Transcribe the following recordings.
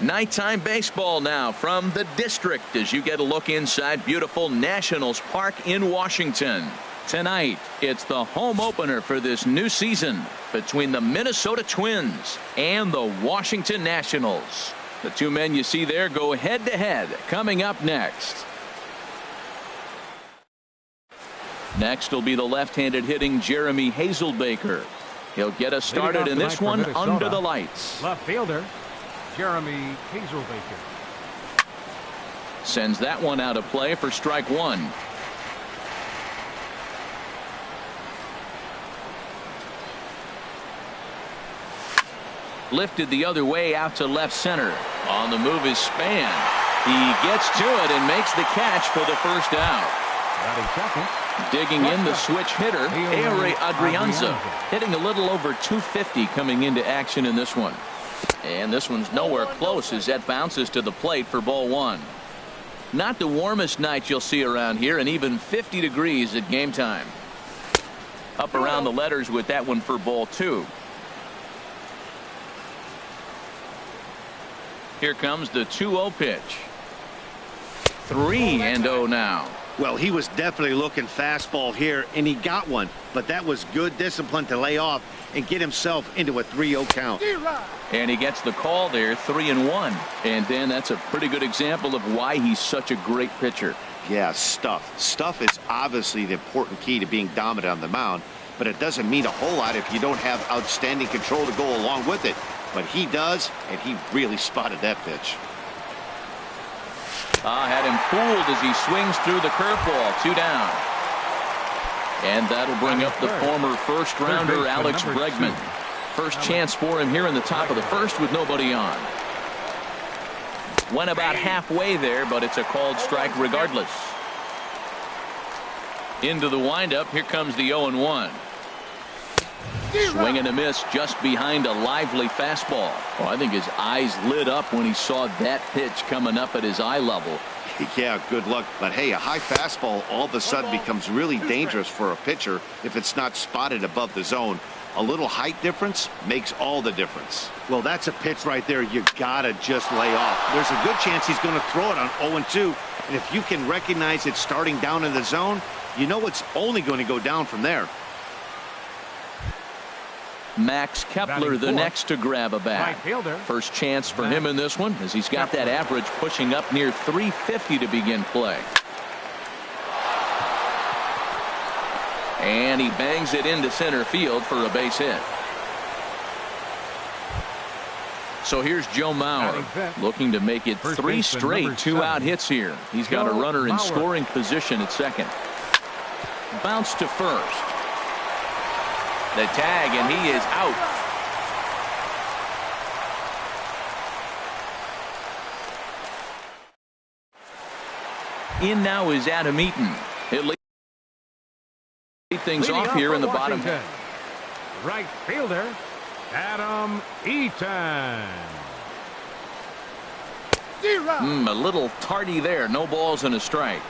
Nighttime baseball now from the district as you get a look inside beautiful Nationals Park in Washington. Tonight, it's the home opener for this new season between the Minnesota Twins and the Washington Nationals. The two men you see there go head-to-head coming up next. Next will be the left-handed hitting Jeremy Hazelbaker. He'll get us started in this one under the lights. Left fielder Jeremy Hazelbaker sends that one out of play for strike one. Lifted the other way out to left center. On the move is Span. He gets to it and makes the catch for the first out. Digging in the switch hitter, Ehire Adrianza, hitting a little over 250 coming into action in this one. And this one's nowhere close as that bounces to the plate for ball one. Not the warmest night you'll see around here, and even 50 degrees at game time. Up around the letters with that one for ball two. Here comes the 2-0 pitch. 3-0 now. Well, he was definitely looking fastball here, and he got one. But that was good discipline to lay off and get himself into a 3-0 count. And he gets the call there, 3-1. And then that's a pretty good example of why he's such a great pitcher. Yeah, stuff. Stuff is obviously the important key to being dominant on the mound. But it doesn't mean a whole lot if you don't have outstanding control to go along with it. But he does, and he really spotted that pitch. Had him fooled as he swings through the curveball. 2 down. And that'll bring up the former first rounder Alex Bregman. First chance for him here in the top of the first with nobody on. Went about halfway there, but it's a called strike regardless. Into the windup. Here comes the 0-1. Swing and a miss just behind a lively fastball. Oh, I think his eyes lit up when he saw that pitch coming up at his eye level. Yeah, good luck. But hey, a high fastball all of a sudden becomes really dangerous for a pitcher if it's not spotted above the zone. A little height difference makes all the difference. Well, that's a pitch right there you gotta just lay off. There's a good chance he's going to throw it on 0-2. And if you can recognize it starting down in the zone, you know it's only going to go down from there. Max Kepler the next to grab a bat. First chance for him in this one as he's got that average pushing up near 350 to begin play. And he bangs it into center field for a base hit. So here's Joe Mauer looking to make it 3 straight 2-out hits here. He's got a runner in scoring position at second. Bounce to first. The tag, and he is out. In now is Adam Eaton. It leads things off here in the bottom. Right fielder Adam Eaton. A little tardy there. No balls and a strike.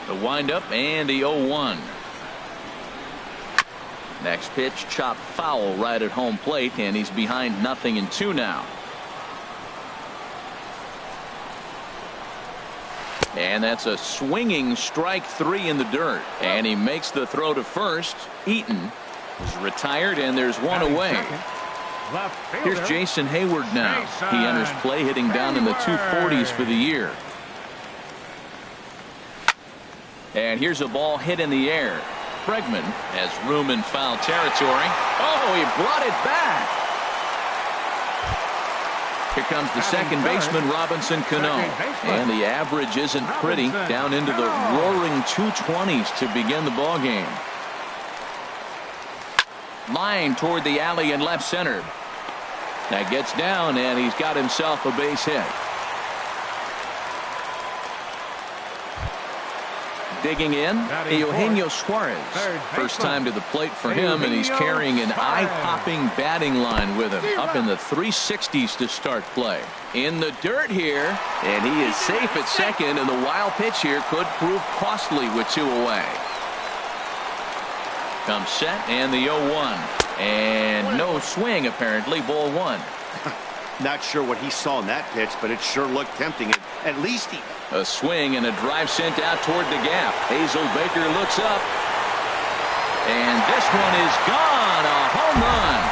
The windup and the 0-1. Next pitch chopped foul right at home plate, and he's behind 0-2 now. And that's a swinging strike 3 in the dirt, and he makes the throw to first. Eaton is retired, and there's one away. Here's Jason Heyward now. He enters play hitting down in the 240s for the year. And here's a ball hit in the air. Bregman has room in foul territory. Oh, he brought it back. Here comes the second baseman, Robinson Cano. And the average isn't pretty, down into the roaring 220s to begin the ball game. Line toward the alley in left center. That gets down, and he's got himself a base hit. Digging in, Eugenio Suarez. First time to the plate for him, and he's carrying an eye-popping batting line with him. Up in the 360s to start play. In the dirt here, and he is safe at second, and the wild pitch here could prove costly with 2 away. Comes set, and the 0-1. And no swing, apparently, ball 1. Not sure what he saw in that pitch, but it sure looked tempting. At least he... A swing and a drive sent out toward the gap. Hazelbaker looks up. And this one is gone. A home run.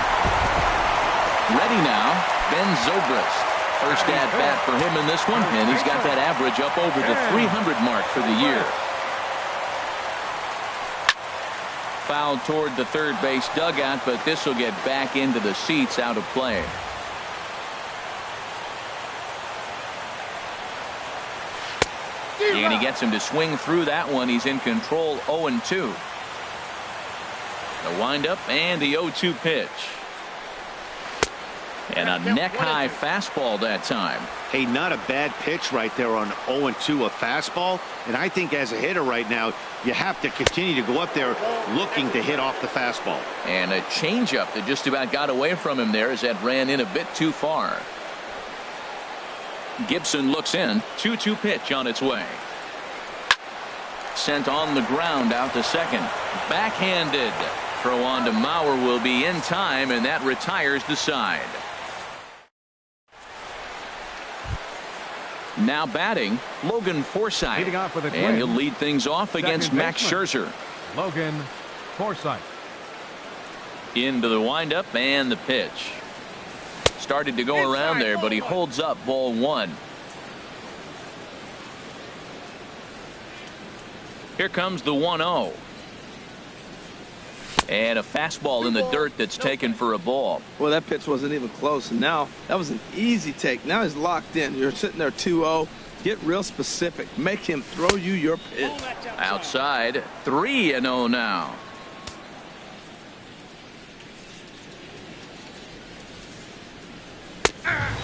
Ready now, Ben Zobrist. First at bat for him in this one, and he's got that average up over the 300 mark for the year. Foul toward the third base dugout, but this will get back into the seats, out of play. And he gets him to swing through that one. He's in control, 0-2. The windup and the 0-2 pitch. And a neck-high fastball that time. Hey, not a bad pitch right there on 0-2, a fastball. And I think as a hitter right now, you have to continue to go up there looking to hit off the fastball. And a changeup that just about got away from him there as that ran in a bit too far. Gibson looks in. 2-2 pitch on its way. Sent on the ground out to second. Backhanded. Throw on to Mauer will be in time, and that retires the side. Now batting, Logan Forsythe. Leading off with a and he'll lead things off against Max Scherzer. Logan Forsythe. Into the windup and the pitch. Started to go around there, but he holds up, ball one. Here comes the 1-0. And a fastball in the dirt that's taken for a ball. Well, that pitch wasn't even close. And now that was an easy take. Now he's locked in. You're sitting there 2-0. Get real specific. Make him throw you your pitch. Outside, 3-0 now.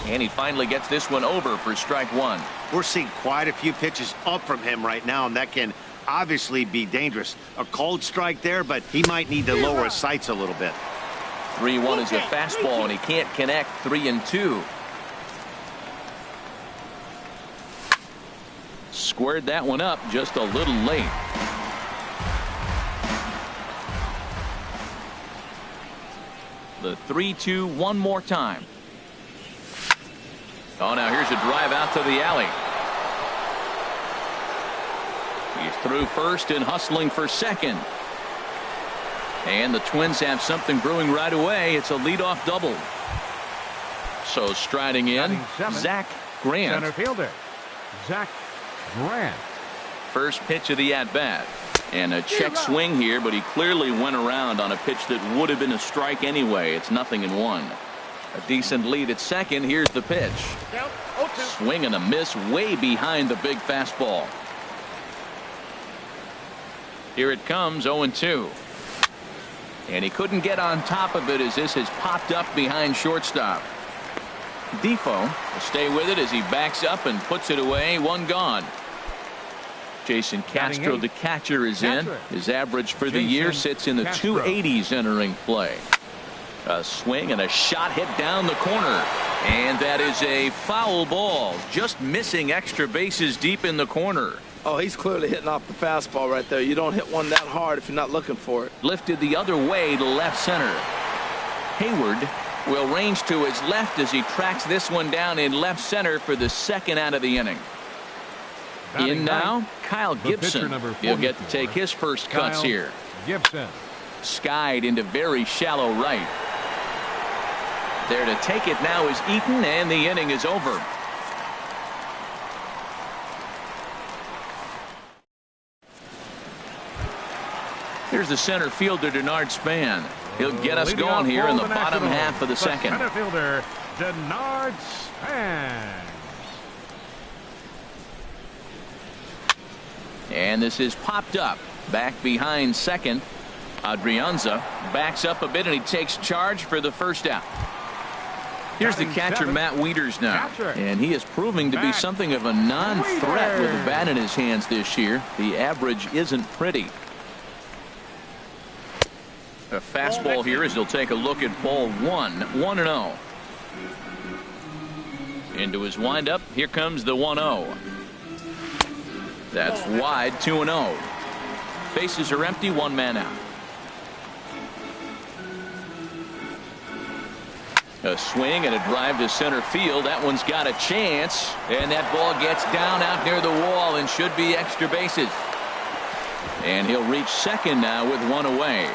And he finally gets this one over for strike one. We're seeing quite a few pitches up from him right now, and that can obviously be dangerous. A cold strike there, but he might need to lower his sights a little bit. 3-1 is a fastball, and he can't connect. 3-2. Squared that one up just a little late. The 3-2 one more time. Oh, now here's a drive out to the alley. He's through first and hustling for second. And the Twins have something brewing right away. It's a leadoff double. So striding in, Zach Grant. Center fielder, Zach Grant. First pitch of the at-bat. And a check swing here, but he clearly went around on a pitch that would have been a strike anyway. It's 0-1. A decent lead at second. Here's the pitch. Swing and a miss way behind the big fastball. Here it comes, 0-2. And he couldn't get on top of it as this has popped up behind shortstop. Defoe will stay with it as he backs up and puts it away. One gone. Jason Castro, the catcher, is in. His average for the year sits in the 280s entering play. A swing and a shot hit down the corner. And that is a foul ball. Just missing extra bases deep in the corner. Oh, he's clearly hitting off the fastball right there. You don't hit one that hard if you're not looking for it. Lifted the other way to left center. Hayward will range to his left as he tracks this one down in left center for the second out of the inning. In now, Kyle Gibson. He'll get to take his first cuts here. Gibson. Skied into very shallow right. There to take it now is Eaton, and the inning is over. Here's the center fielder, Denard Span. He'll get us going here in the bottom half of the second. Center fielder, Denard Span. And this is popped up. Back behind second. Adrianza backs up a bit, and he takes charge for the first out. Here's the catcher, Matt Wieters now. And he is proving to be something of a non-threat with a bat in his hands this year. The average isn't pretty. A fastball here as he'll take a look at ball one. 1-0. Into his windup. Here comes the 1-0. That's wide. 2-0. Bases are empty. One man out. A swing and a drive to center field. That one's got a chance, and that ball gets down out near the wall and should be extra bases. And he'll reach second now with one away.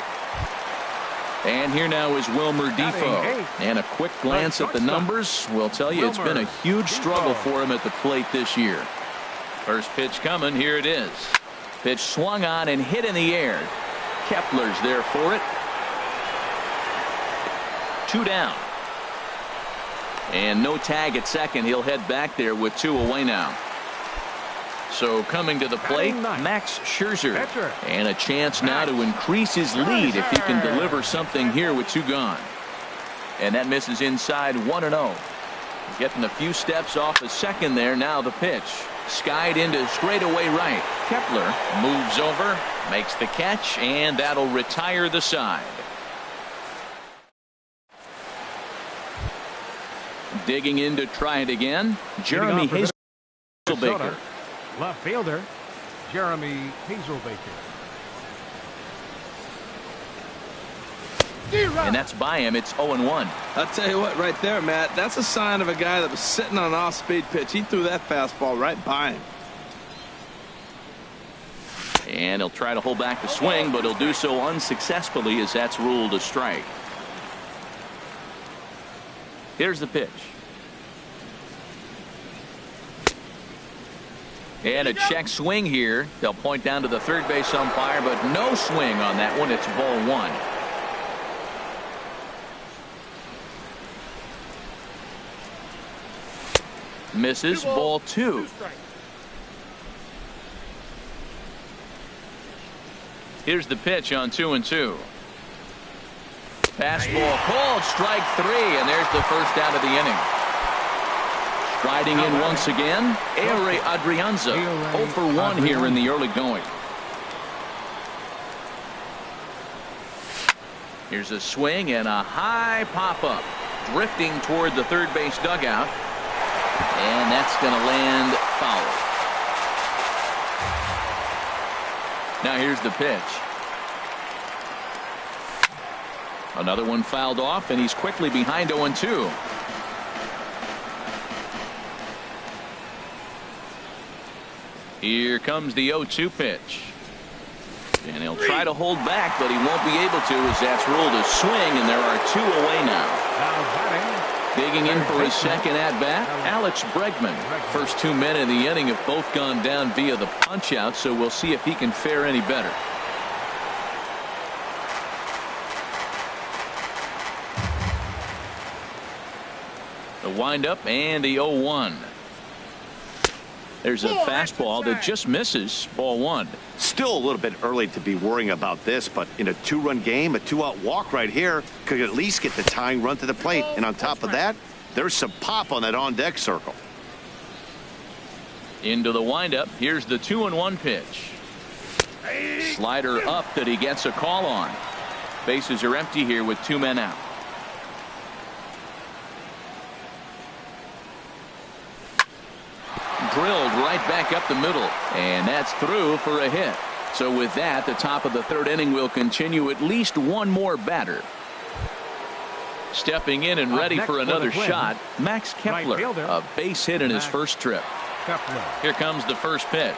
And here now is Wilmer Difo. And a quick glance at the numbers will tell you it's been a huge struggle for him at the plate this year. First pitch coming. Here it is. Pitch swung on and hit in the air. Kepler's there for it. 2 down. And no tag at second. He'll head back there with 2 away now. So coming to the plate, Max Scherzer. And a chance now to increase his lead if he can deliver something here with 2 gone. And that misses inside 1-0. Getting a few steps off the second there. Now the pitch. Skied into straightaway right. Kepler moves over, makes the catch, and that'll retire the side. Digging in to try it again, Jeremy Hazelbaker. Left fielder, Jeremy Hazelbaker. And that's by him. It's 0-1. I'll tell you what, right there, Matt, that's a sign of a guy that was sitting on an off-speed pitch. He threw that fastball right by him. And he'll try to hold back the swing, but he'll do so unsuccessfully as that's ruled a strike. Here's the pitch. And a check swing here. They'll point down to the third base umpire, but no swing on that one. It's ball 1. Misses. Ball 2. Here's the pitch on 2-2. Fastball called, strike 3, and there's the first out of the inning. Striding in once again, Ehire Adrianza, 0 for 1 here in the early going. Here's a swing and a high pop-up, drifting toward the third base dugout, and that's going to land foul. Now here's the pitch. Another one fouled off, and he's quickly behind 0-2. Here comes the 0-2 pitch. And he'll try to hold back, but he won't be able to as that's ruled a swing, and there are 2 away now. Digging in for his second at-bat, Alex Bregman. First 2 men in the inning have both gone down via the punch-out, so we'll see if he can fare any better. The windup and the 0-1. There's a fastball that just misses. Ball 1. Still a little bit early to be worrying about this, but in a 2-run game, a 2-out walk right here could at least get the tying run to the plate. And on top of that, there's some pop on that on-deck circle. Into the windup. Here's the 2-1 pitch. Slider up that he gets a call on. Bases are empty here with 2 men out. Drilled right back up the middle, and that's through for a hit. So with that, the top of the 3rd inning will continue. At least one more batter. Stepping in and ready for another shot, Max Kepler, a base hit in his first trip. Here comes the first pitch.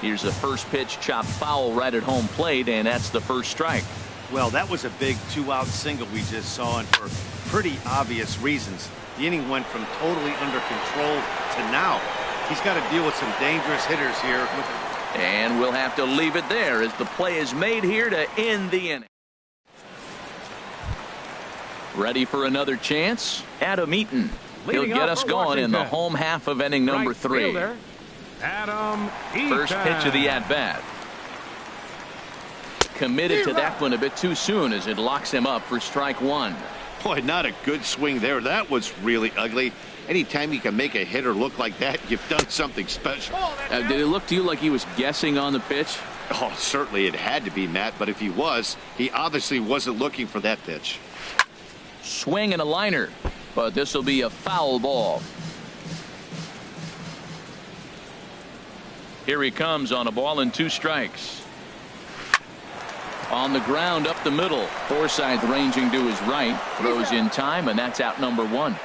Here's the first pitch, chopped foul right at home plate, and that's the first strike. Well, that was a big 2-out single we just saw, and for pretty obvious reasons. The inning went from totally under control to now. He's got to deal with some dangerous hitters here. And we'll have to leave it there as the play is made here to end the inning. Ready for another chance? Adam Eaton. He'll get us going in the home half of inning number 3. Adam Eaton. First pitch of the at-bat. Committed to that one a bit too soon as it locks him up for strike 1. Boy, not a good swing there. That was really ugly. Anytime you can make a hitter look like that, you've done something special. Did it look to you like he was guessing on the pitch? Oh, certainly it had to be, Matt, but if he was, he obviously wasn't looking for that pitch. Swing and a liner, but this will be a foul ball. Here he comes on a ball and 2 strikes. On the ground up the middle. Forsythe ranging to his right. Throws in time, and that's out number 1.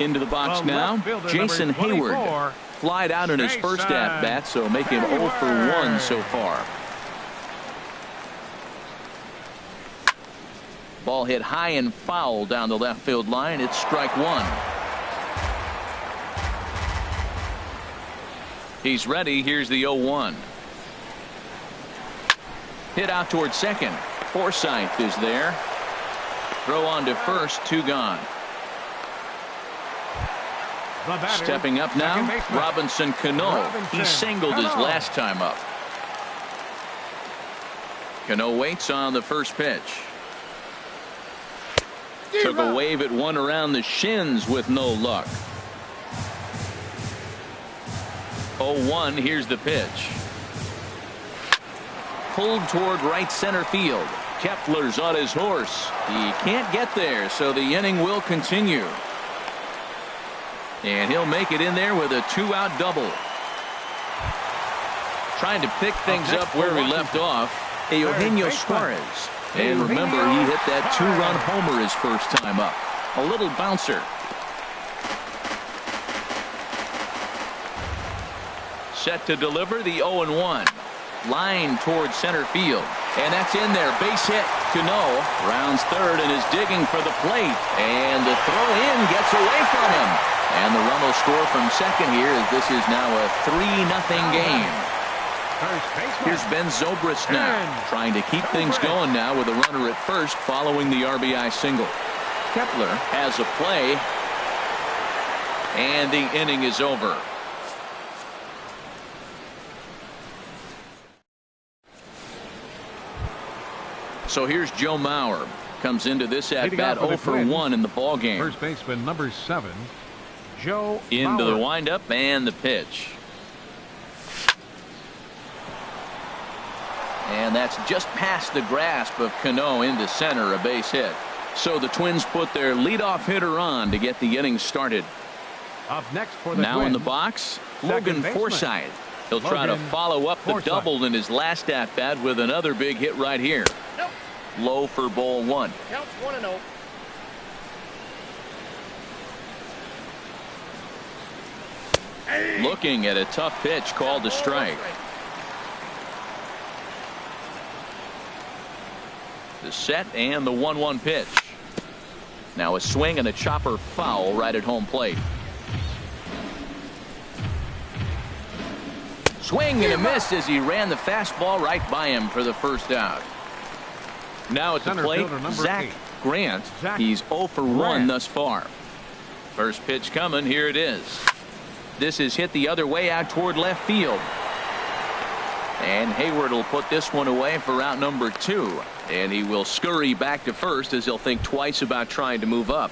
Into the box now. Jason Heyward. Flied out in his first at-bat, so make him 0 for 1 so far. Ball hit high and foul down the left field line. It's strike 1. He's ready. Here's the 0-1. Hit out towards second. Forsythe is there. Throw on to first. 2 gone. Stepping up now, Robinson Cano. He singled his last time up. Cano waits on the first pitch. Took a wave at one around the shins with no luck. 0-1. Here's the pitch. Pulled toward right center field. Kepler's on his horse. He can't get there, so the inning will continue. And he'll make it in there with a 2-out double. Trying to pick things up where we left off, Eugenio Suarez. And remember, he hit that 2-run homer his first time up. A little bouncer. Set to deliver the 0-1. Line towards center field. And that's in there. Base hit. Cano rounds third and is digging for the plate. And the throw in gets away from him. And the run will score from second here as this is now a 3-0 game. Here's Ben Zobrist now, trying to keep things going now with a runner at first following the RBI single. Kepler has a play. And the inning is over. So here's Joe Mauer. Comes into this at-bat 0 for 1 in the ball game. First baseman number 7, Joe Into Mauer. the windup and the pitch. And that's just past the grasp of Cano into center, a base hit. So the Twins put their leadoff hitter on to get the inning started. Up next for the Now Twins, in the box, second Logan baseman. Forsythe. He'll try to Logan follow up the Forsythe. double in his last at-bat with another big hit right here. Nope. Low for ball 1. Counts 1-0. Looking at a tough pitch called a strike. The set and the 1-1 pitch. Now a swing and a chopper foul right at home plate. Swing and a miss as he ran the fastball right by him for the first out. Now at the Center plate, fielder number Zach 8. Grant. Zach He's 0 for 1 Grant. thus far. First pitch coming. Here it is. This is hit the other way out toward left field. And Heyward will put this one away for out number 2. And he will scurry back to first as he'll think twice about trying to move up.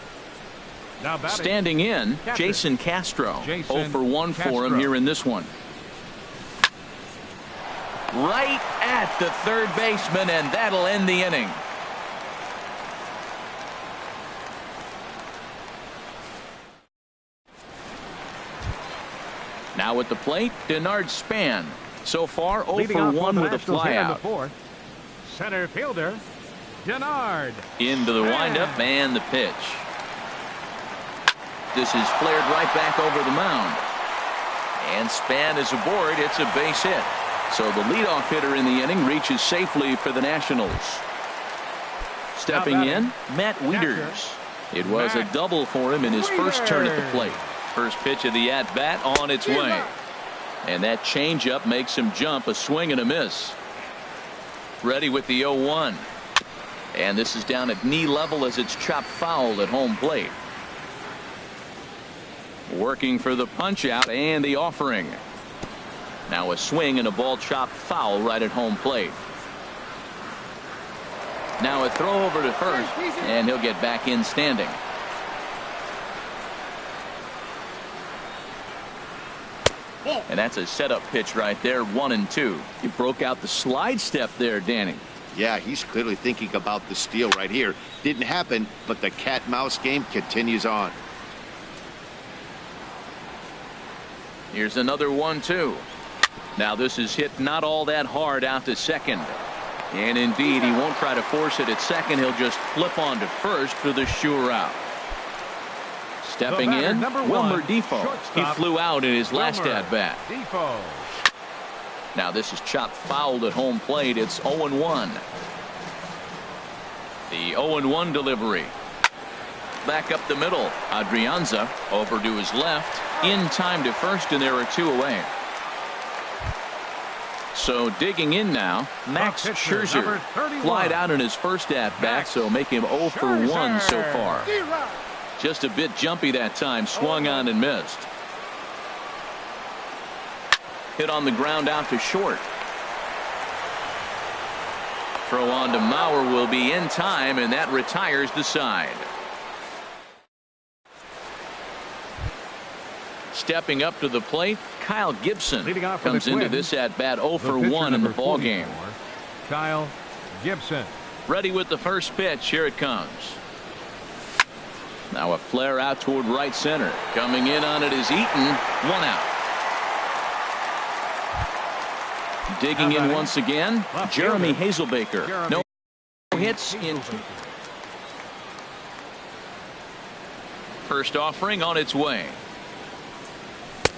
Now batting, Standing in, Catcher. Jason Castro. Jason 0 for 1 for him Castro. here in this one. Right at the third baseman, and that'll end the inning. Now at the plate, Denard Span. So far 0 leading for off 1 the with a Nationals here in the flyout. fourth. Center fielder, Denard. Into the windup and the pitch. This is flared right back over the mound. And Span is aboard. It's a base hit. So the leadoff hitter in the inning reaches safely for the Nationals. Stepping in, Matt Wieters. It was a double for him in his first turn at the plate. First pitch of the at-bat on its way. And that changeup makes him jump. A swing and a miss. Ready with the 0-1. And this is down at knee level as it's chopped foul at home plate. Working for the punch out and the offering. Now a swing and a ball chopped foul right at home plate. Now a throw over to first, and he'll get back in standing. And that's a setup pitch right there, 1-2. He broke out the slide step there, Danny. Yeah, he's clearly thinking about the steal right here. Didn't happen, but the cat-mouse game continues on. Here's another 1-2. Now this is hit not all that hard out to second. And indeed, he won't try to force it at second. He'll just flip on to first for the sure out. Stepping in, Wilmer Difo. He flew out in his last at-bat. Now this is chopped fouled at home plate. It's 0-1. The 0-1 delivery. Back up the middle. Adrianza over to his left. In time to first, and there are two away. So digging in now, Max Scherzer. Flied out in his first at-bat, so make him 0 for 1 so far. Just a bit jumpy that time. Swung on and missed. Hit on the ground out to short. Throw on to Mauer will be in time, and that retires the side. Stepping up to the plate, Kyle Gibson comes into this at bat 0 for 1 in the ball game. Kyle Gibson. Ready with the first pitch. Here it comes. Now a flare out toward right center. Coming in on it is Eaton. 1 out. Digging in once again, Jeremy Hazelbaker. No hits in. First offering on its way.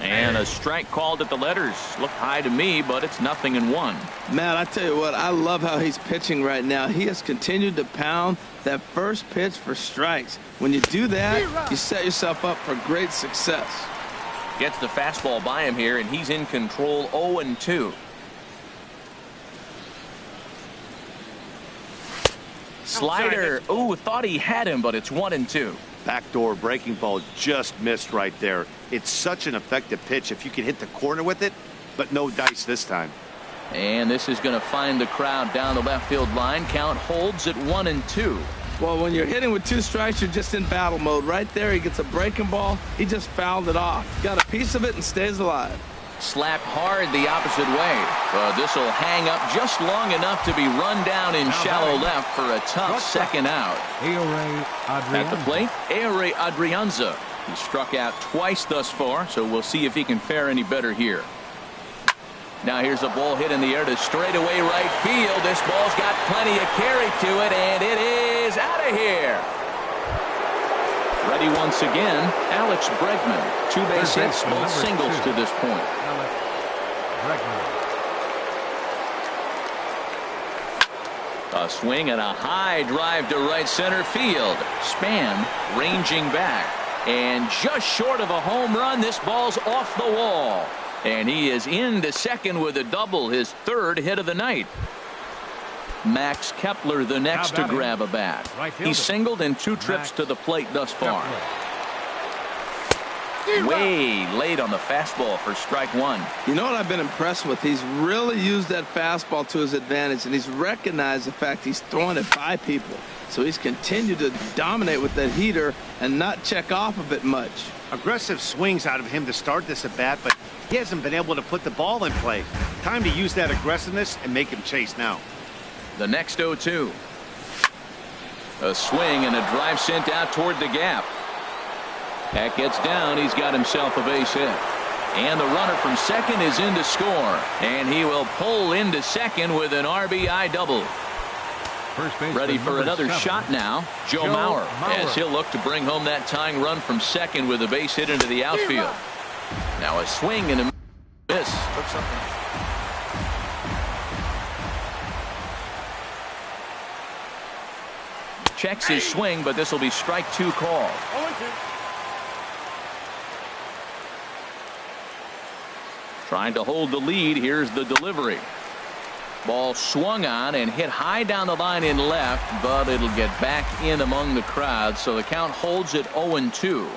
And a strike called at the letters. Looked high to me, but it's 0-1. Matt, I tell you what, I love how he's pitching right now. He has continued to pound that first pitch for strikes. When you do that, you set yourself up for great success. Gets the fastball by him here, and he's in control. 0-2. Slider. Ooh, thought he had him, but it's 1-2. Backdoor breaking ball just missed right there. It's such an effective pitch if you can hit the corner with it, but no dice this time. And this is going to find the crowd down the left field line. Count holds at 1-2. Well, when you're hitting with 2 strikes, you're just in battle mode. Right there, he gets a breaking ball. He just fouled it off. Got a piece of it and stays alive. Slapped hard the opposite way. But this will hang up just long enough to be run down in shallow left for a tough second out. At the plate, Ehire Adrianza. He struck out twice thus far, so we'll see if he can fare any better here. Now here's a ball hit in the air to straightaway right field. This ball's got plenty of carry to it, and it is out of here. Ready once again, Alex Bregman. 2 base hits, both singles to this point. Alex Bregman. A swing and a high drive to right center field. Span ranging back. And just short of a home run, this ball's off the wall. And he is into second with a double, his 3rd hit of the night. Max Kepler the next to grab a bat. He singled in 2 trips to the plate thus far. Way late on the fastball for strike 1. You know what I've been impressed with? He's really used that fastball to his advantage, and he's recognized the fact he's throwing it by people. So he's continued to dominate with that heater and not check off of it much. Aggressive swings out of him to start this at bat, but he hasn't been able to put the ball in play. Time to use that aggressiveness and make him chase now. The next 0-2. A swing and a drive sent out toward the gap. That gets down. He's got himself a base hit. And the runner from second is in to score. And he will pull into second with an RBI double. Ready for another shot now. Joe Mauer, as he'll look to bring home that tying run from second with a base hit into the outfield. Now a swing and a miss. Checks his swing, but this will be strike 2 call. Trying to hold the lead. Here's the delivery. Ball swung on and hit high down the line in left, but it'll get back in among the crowd. So the count holds at 0-2.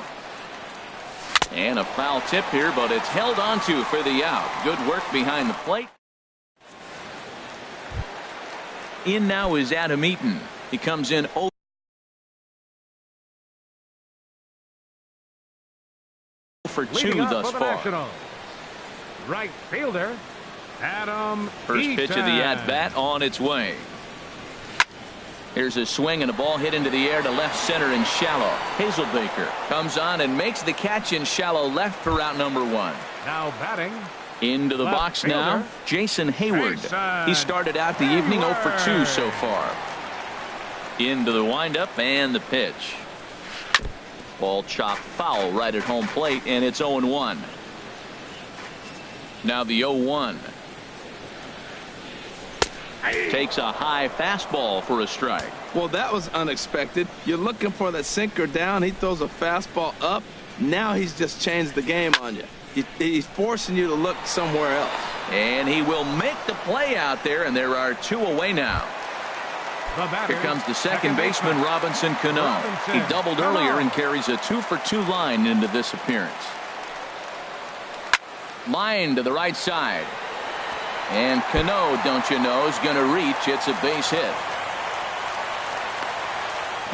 And a foul tip here, but it's held onto for the out. Good work behind the plate. In now is Adam Eaton. He comes in 0 for 2 thus far. Right fielder, Adam First Eaton. pitch of the at-bat on its way. Here's a swing and a ball hit into the air to left center in shallow. Hazelbaker comes on and makes the catch in shallow left for out number 1. Now batting, Into the box now, Jason Hayward. He started out the evening 0 for 2 so far. Into the windup and the pitch. Ball chopped foul right at home plate, and it's 0-1. Now the 0-1. Takes a high fastball for a strike. Well, that was unexpected. You're looking for that sinker down. He throws a fastball up. Now he's just changed the game on you. He's forcing you to look somewhere else. And he will make the play out there, and there are 2 away now. Here comes the second baseman, Robinson Cano. He doubled earlier and carries a 2 for 2 line into this appearance. Line to the right side. And Cano, don't you know, is going to reach. It's a base hit.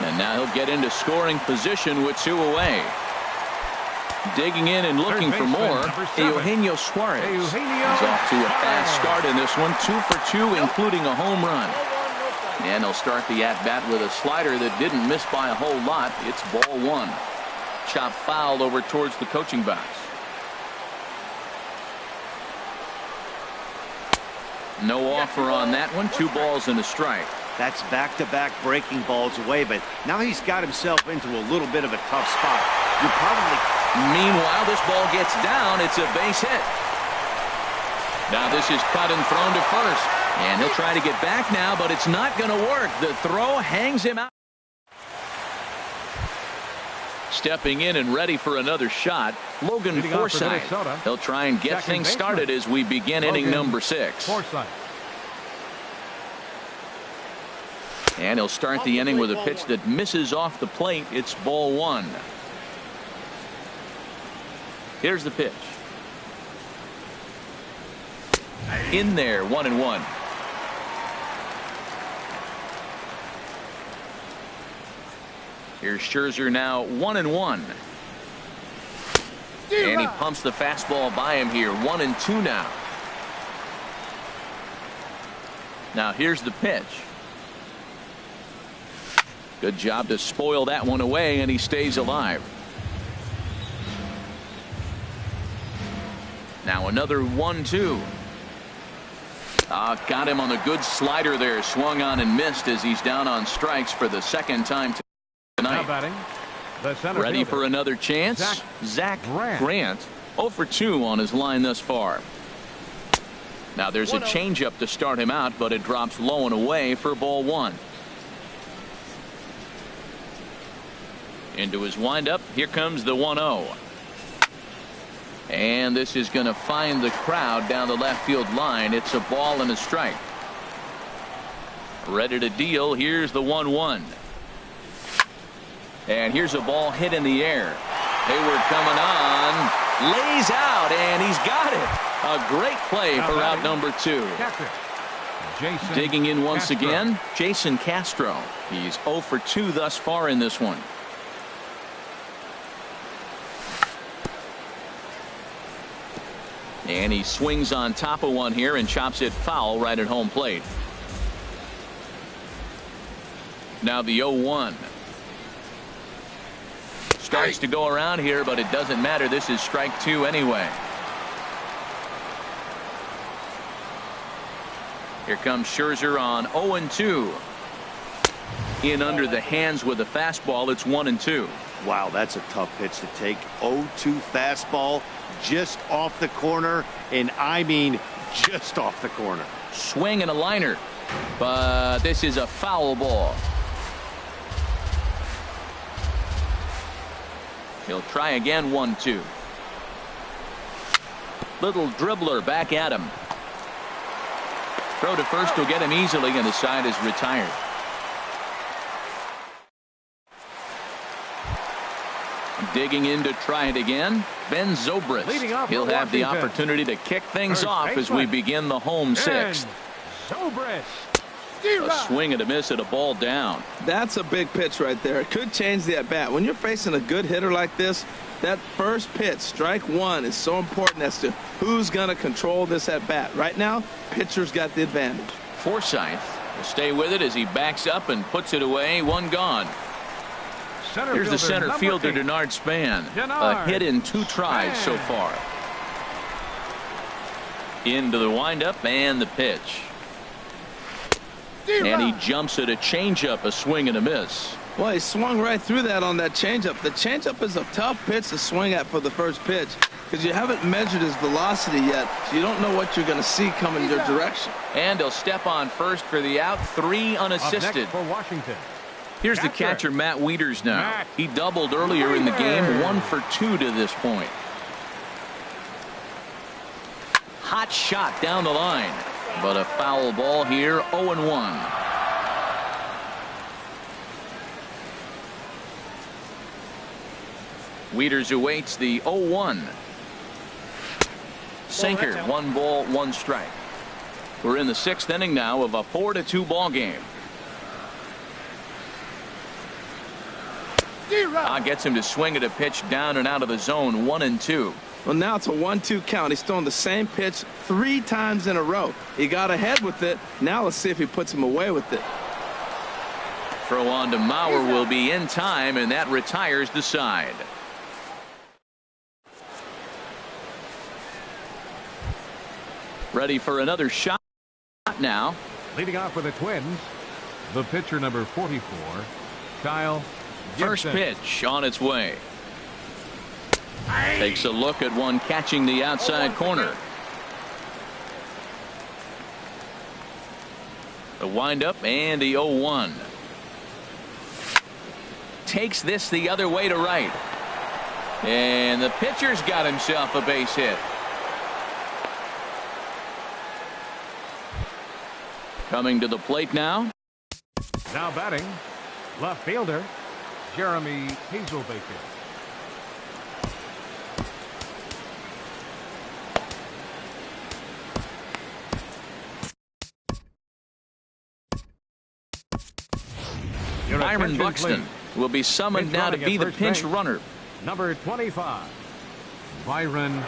And now he'll get into scoring position with 2 away. Digging in and looking for more, Eugenio Suarez. He's off to a fast start in this one, 2 for 2, including a home run. And he'll start the at-bat with a slider that didn't miss by a whole lot. It's ball 1. Chop fouled over towards the coaching box. No offer on that one. 2 balls and a strike. That's back-to-back breaking balls away, but now he's got himself into a little bit of a tough spot. You're probably... Meanwhile, this ball gets down. It's a base hit. Now this is cut and thrown to first. And he'll try to get back now, but it's not going to work. The throw hangs him out. Stepping in and ready for another shot, Logan Forsythe. He'll try and get things started as we begin inning number 6. And he'll start the inning with a pitch that misses off the plate. It's ball 1. Here's the pitch. In there, 1-1. Here's Scherzer now 1-1. And he pumps the fastball by him here. 1-2 now. Now here's the pitch. Good job to spoil that one away, and he stays alive. Now another 1-2. Got him on a good slider there. Swung on and missed as he's down on strikes for the second time tonight. Ready for another chance? Zach Grant 0 for 2 on his line thus far. Now there's a changeup to start him out, but it drops low and away for ball 1. Into his windup. Here comes the 1-0. And this is going to find the crowd down the left field line. It's a ball and a strike. Ready to deal. Here's the 1-1. And here's a ball hit in the air. Hayward coming on. Lays out, and he's got it. A great play for out number 2. Digging in once again, Jason Castro. He's 0 for 2 thus far in this one. And he swings on top of one here and chops it foul right at home plate. Now the 0-1. Starts to go around here, but it doesn't matter. This is strike 2 anyway. Here comes Scherzer on 0-2. In under the hands with a fastball. It's 1-2. Wow, that's a tough pitch to take. 0-2 fastball. Just off the corner, and I mean just off the corner. Swing and a liner, but this is a foul ball. He'll try again. 1-2. Little dribbler back at him. Throw to first will get him easily, and the side is retired. Digging in to try it again, Ben Zobrist. He'll have the opportunity to kick things off as we begin the home 6th. A swing and a miss at a ball down. That's a big pitch right there. It could change the at bat. When you're facing a good hitter like this, that first pitch, strike 1, is so important as to who's going to control this at bat. Right now, pitcher's got the advantage. Forsythe will stay with it as he backs up and puts it away. 1 gone. Here's the center fielder, Denard Span. A hit in 2 tries so far. Into the windup and the pitch. And he jumps at a changeup, a swing and a miss. Well, he swung right through that on that changeup. The changeup is a tough pitch to swing at for the first pitch because you haven't measured his velocity yet, so you don't know what you're going to see coming your direction. And he'll step on first for the out, 3 unassisted. Up next for Washington. Here's the catcher, Matt Wieters now. He doubled earlier in the game, 1 for 2 to this point. Hot shot down the line, but a foul ball here, 0-1. Wieters awaits the 0-1. Sinker, 1 ball, 1 strike. We're in the 6th inning now of a 4-2 ball game. Gets him to swing at a pitch down and out of the zone, 1-2. Well, now it's a 1-2 count. He's throwing the same pitch 3 times in a row. He got ahead with it. Now let's see if he puts him away with it. Throw on to Mauer will be in time, and that retires the side. Ready for another shot now. Leading off for the Twins, the pitcher number 44, Kyle Gibson. First pitch on its way. Takes a look at one catching the outside corner. The windup and the 0-1. Takes this the other way to right. And the pitcher's got himself a base hit. Coming to the plate now. Now batting, left fielder, Jeremy Hazelbaker. Byron Buxton will be summoned now to be the pinch runner. Number 25, Byron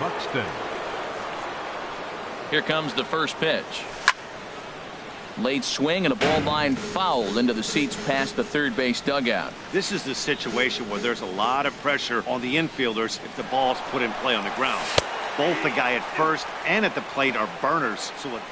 Buxton. Here comes the first pitch. Late swing and a ball line fouled into the seats past the third base dugout. This is the situation where there's a lot of pressure on the infielders if the ball's put in play on the ground. Both the guy at first and at the plate are burners, so it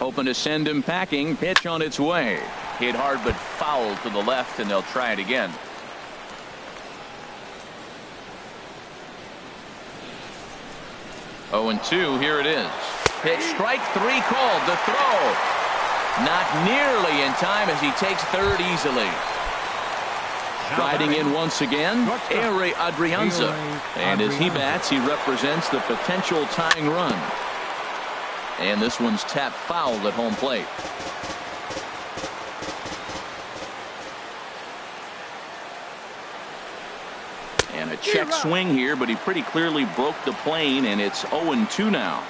hoping to send him packing. Pitch on its way. Hit hard but foul to the left, and they'll try it again. 0-2, here it is. Pitch, strike 3 called. The throw not nearly in time as he takes third easily. Striding in once again, Ehire Adrianza. And as he bats, he represents the potential tying run. And this one's tapped foul at home plate. And a check swing here, but he pretty clearly broke the plane, and it's 0-2 now.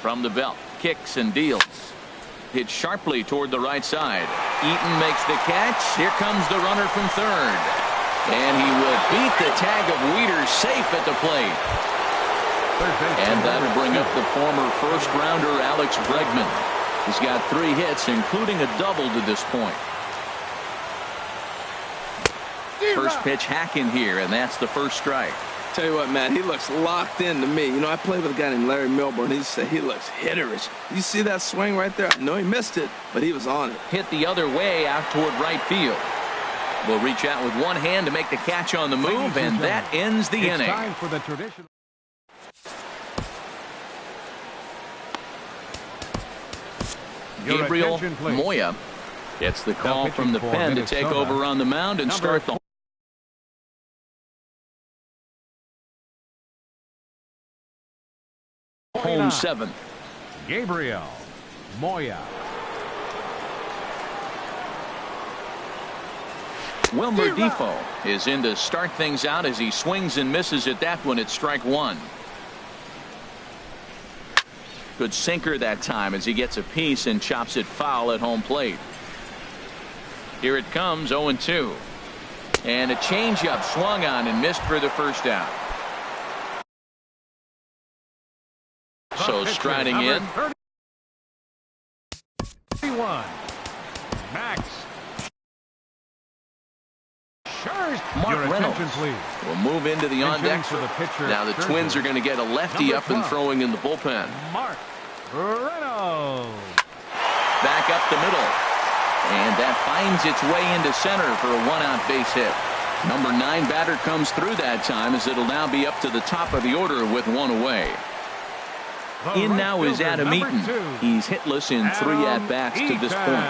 From the belt, kicks and deals. Hit sharply toward the right side. Eaton makes the catch. Here comes the runner from third. And he will beat the tag of Wieters safe at the plate. And that'll bring up the former first-rounder Alex Bregman. He's got 3 hits, including a double to this point. First pitch hacking here, and that's the first strike. Tell you what, man, he looks locked in to me. You know, I played with a guy named Larry Milburn. He said he looks hitterish. You see that swing right there? I know he missed it, but he was on it. Hit the other way out toward right field. Will reach out with one hand to make the catch on the move, and that ends the inning. Time for the traditional. Gabriel Moya gets the call from the pen to take over on the mound and start the home 7th. Gabriel Moya. Wilmer Defoe is in to start things out as he swings and misses at that one at strike 1. Good sinker that time as he gets a piece and chops it foul at home plate. Here it comes, 0-2. And a changeup swung on and missed for the first out. So striding in. 31. Max. Mark Reynolds will move into the on-deck. Now the Twins are going to get a lefty up and throwing in the bullpen. Mark Reynolds. Back up the middle. And that finds its way into center for a one-out base hit. Number 9 batter comes through that time as it'll now be up to the top of the order with one away. In now is Adam Eaton. He's hitless in 3 at-bats to this point.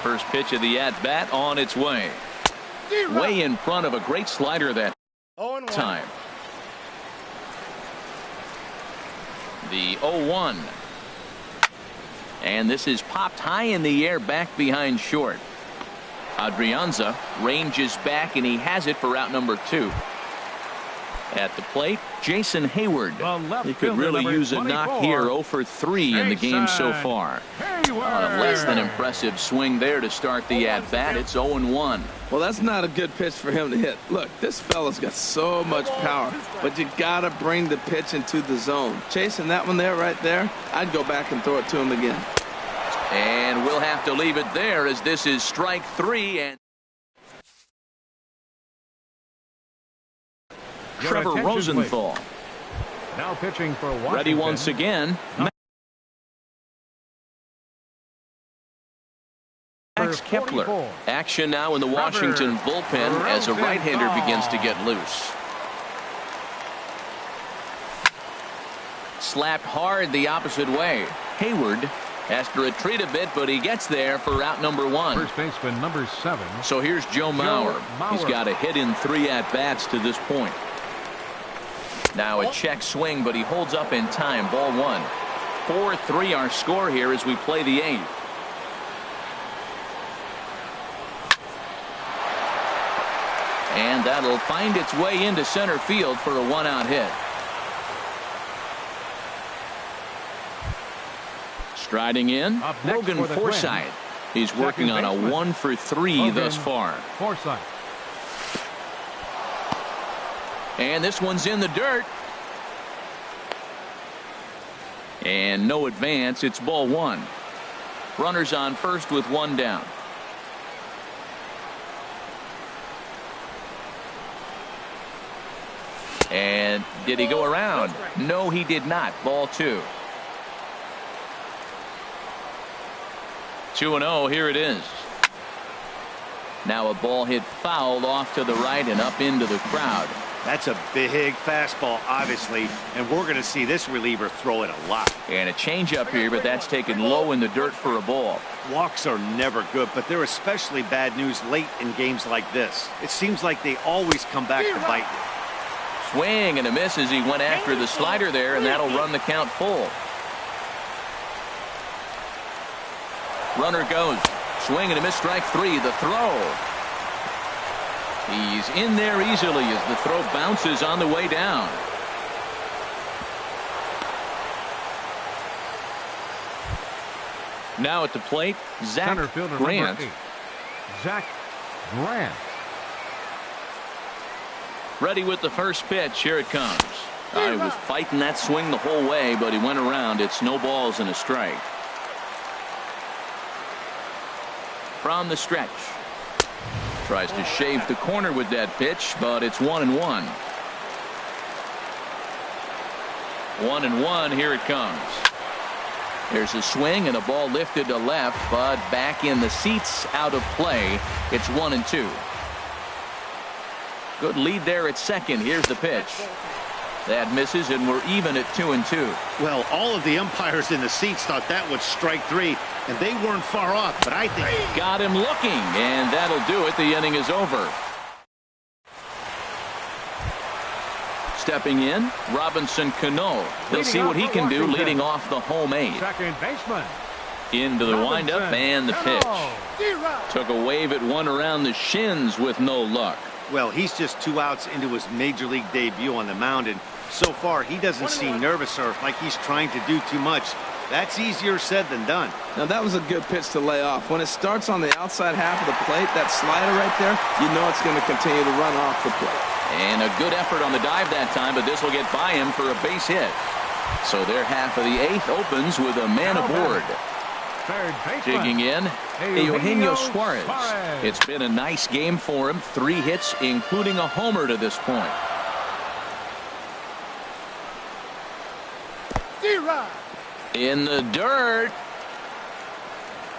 First pitch of the at-bat on its way. Way in front of a great slider that time. The 0-1. And this is popped high in the air back behind short. Adrianza ranges back and he has it for out number 2. At the plate, Jason Hayward. He could really use a knock here. 0 for 3 in the game so far. A less than impressive swing there to start the at-bat. It's 0-1. Well, that's not a good pitch for him to hit. Look, this fella's got so much power, but you got to bring the pitch into the zone. Chasing that one there, right there, I'd go back and throw it to him again. And we'll have to leave it there as this is strike 3. And Trevor Rosenthal. Now pitching for Washington. Ready once again. Max Kepler. Action now in the Washington bullpen as a right-hander begins to get loose. Slapped hard the opposite way. Hayward has to retreat a bit, but he gets there for out number 1. First baseman number 7. So here's Joe Mauer. He's got a hit in 3 at-bats to this point. Now a check swing, but he holds up in time. Ball 1. 4-3 our score here as we play the 8th. And that'll find its way into center field for a one-out hit. Striding in, Logan Forsythe. He's working on a 1 for 3 thus far. Forsythe. And this one's in the dirt. And no advance. It's ball 1. Runners on first with 1 down. And did he go around? No, he did not. Ball 2. 2-0. Here it is. Now a ball hit foul off to the right and up into the crowd. That's a big fastball, obviously, and we're going to see this reliever throw it a lot. And a changeup here, but that's taken low in the dirt for a ball. Walks are never good, but they're especially bad news late in games like this. It seems like they always come back to bite you. Swing and a miss as he went after the slider there, and that'll run the count full. Runner goes. Swing and a miss, strike 3. The throw. He's in there easily as the throw bounces on the way down. Now at the plate, Zach Grant. Zach Grant. Ready with the first pitch. Here it comes. He was fighting that swing the whole way, but he went around. It's no balls and a strike. From the stretch. Tries to shave the corner with that pitch, but it's 1-1. 1-1. Here it comes. There's a swing and a ball lifted to left, but back in the seats, out of play. It's 1-2. Good lead there at second. Here's the pitch. That misses, and we're even at 2-2. Well, all of the umpires in the seats thought that was strike 3, and they weren't far off, but I think got him looking, and that'll do it. The inning is over. Stepping in, Robinson Cano. They'll see what he can do leading off the home 8. Second baseman. Into the windup and the pitch. Took a wave at one around the shins with no luck. Well, he's just 2 outs into his major league debut on the mound, and so far he doesn't seem nervous or like he's trying to do too much. That's easier said than done. Now that was a good pitch to lay off. When it starts on the outside half of the plate, that slider right there, you know it's going to continue to run off the plate. And a good effort on the dive that time, but this will get by him for a base hit. So their half of the 8th opens with a man aboard. Third baseman. Digging in, Eugenio Suarez. Suarez. It's been a nice game for him. 3 hits, including a homer to this point. In the dirt.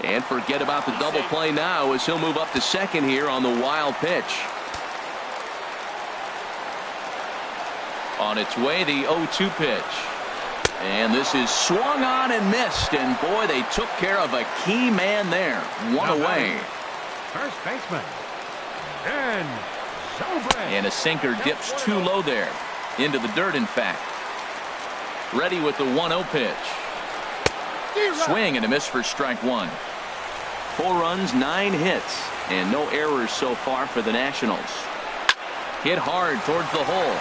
And forget about the double play now as he'll move up to second here on the wild pitch. On its way, the 0-2 pitch. And this is swung on and missed. And boy, they took care of a key man there. One away. First baseman. And Zobrist. And a sinker dips too low there. Into the dirt, in fact. Ready with the 1-0 pitch. Swing and a miss for strike 1. 4 runs, 9 hits, and no errors so far for the Nationals. Hit hard towards the hole.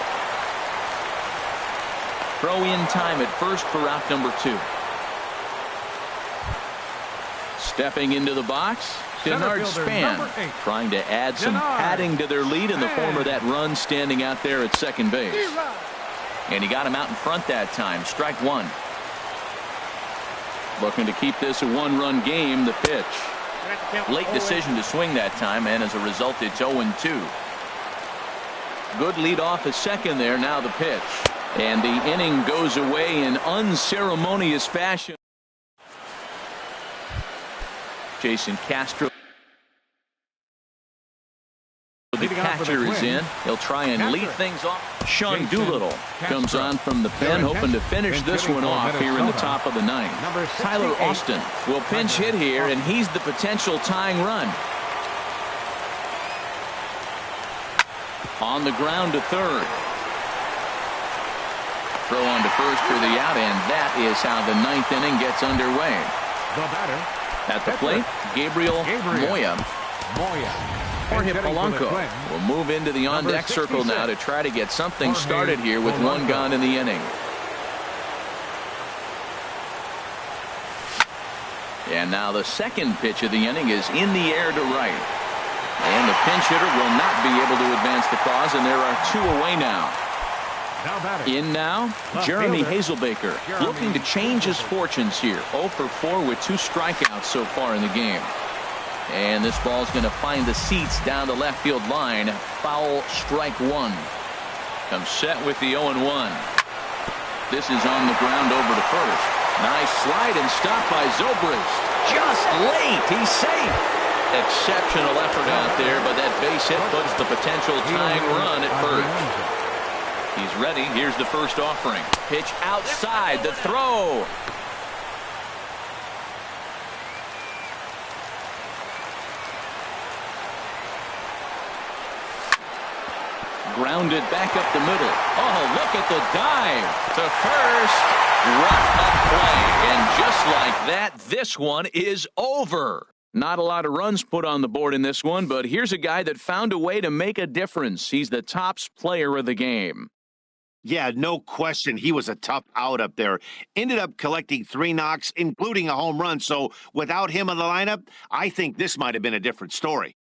Throw in time at first for out number 2. Stepping into the box, Denard Span, trying to add some padding to their lead in the form of that run standing out there at second base. And he got him out in front that time. Strike 1. Looking to keep this a 1-run game. The pitch. Late decision to swing that time, and as a result, it's 0-2. Good lead off at second there. Now the pitch. And the inning goes away in unceremonious fashion. Jason Castro, the catcher, is in. He'll try and lead things off. Sean Doolittle comes on from the pen, hoping to finish this one off here in the top of the 9th. Tyler Austin will pinch hit here, and he's the potential tying run. On the ground to third. Throw on to first for the out, and that is how the 9th inning gets underway. The batter. At the plate, Gabriel Moya. Jorge Polanco will move into the on-deck circle now to try to get something started here with 1 gone in the inning. And now the second pitch of the inning is in the air to right. And the pinch hitter will not be able to advance the cause, and there are 2 away now. In now, Jeremy Hazelbaker, looking to change his fortunes here. 0 for 4 with 2 strikeouts so far in the game. And this ball's going to find the seats down the left field line. Foul, strike 1. Comes set with the 0-1. This is on the ground over to first. Nice slide and stop by Zobrist. Just late. He's safe. Exceptional effort out there, but that base hit puts the potential tying run at first. He's ready. Here's the first offering. Pitch outside. The throw. Grounded back up the middle. Oh, look at the dive to first. What a play. And just like that, this one is over. Not a lot of runs put on the board in this one, but here's a guy that found a way to make a difference. He's the tops player of the game. Yeah, no question. He was a tough out up there. Ended up collecting 3 knocks, including a home run. So without him in the lineup, I think this might have been a different story.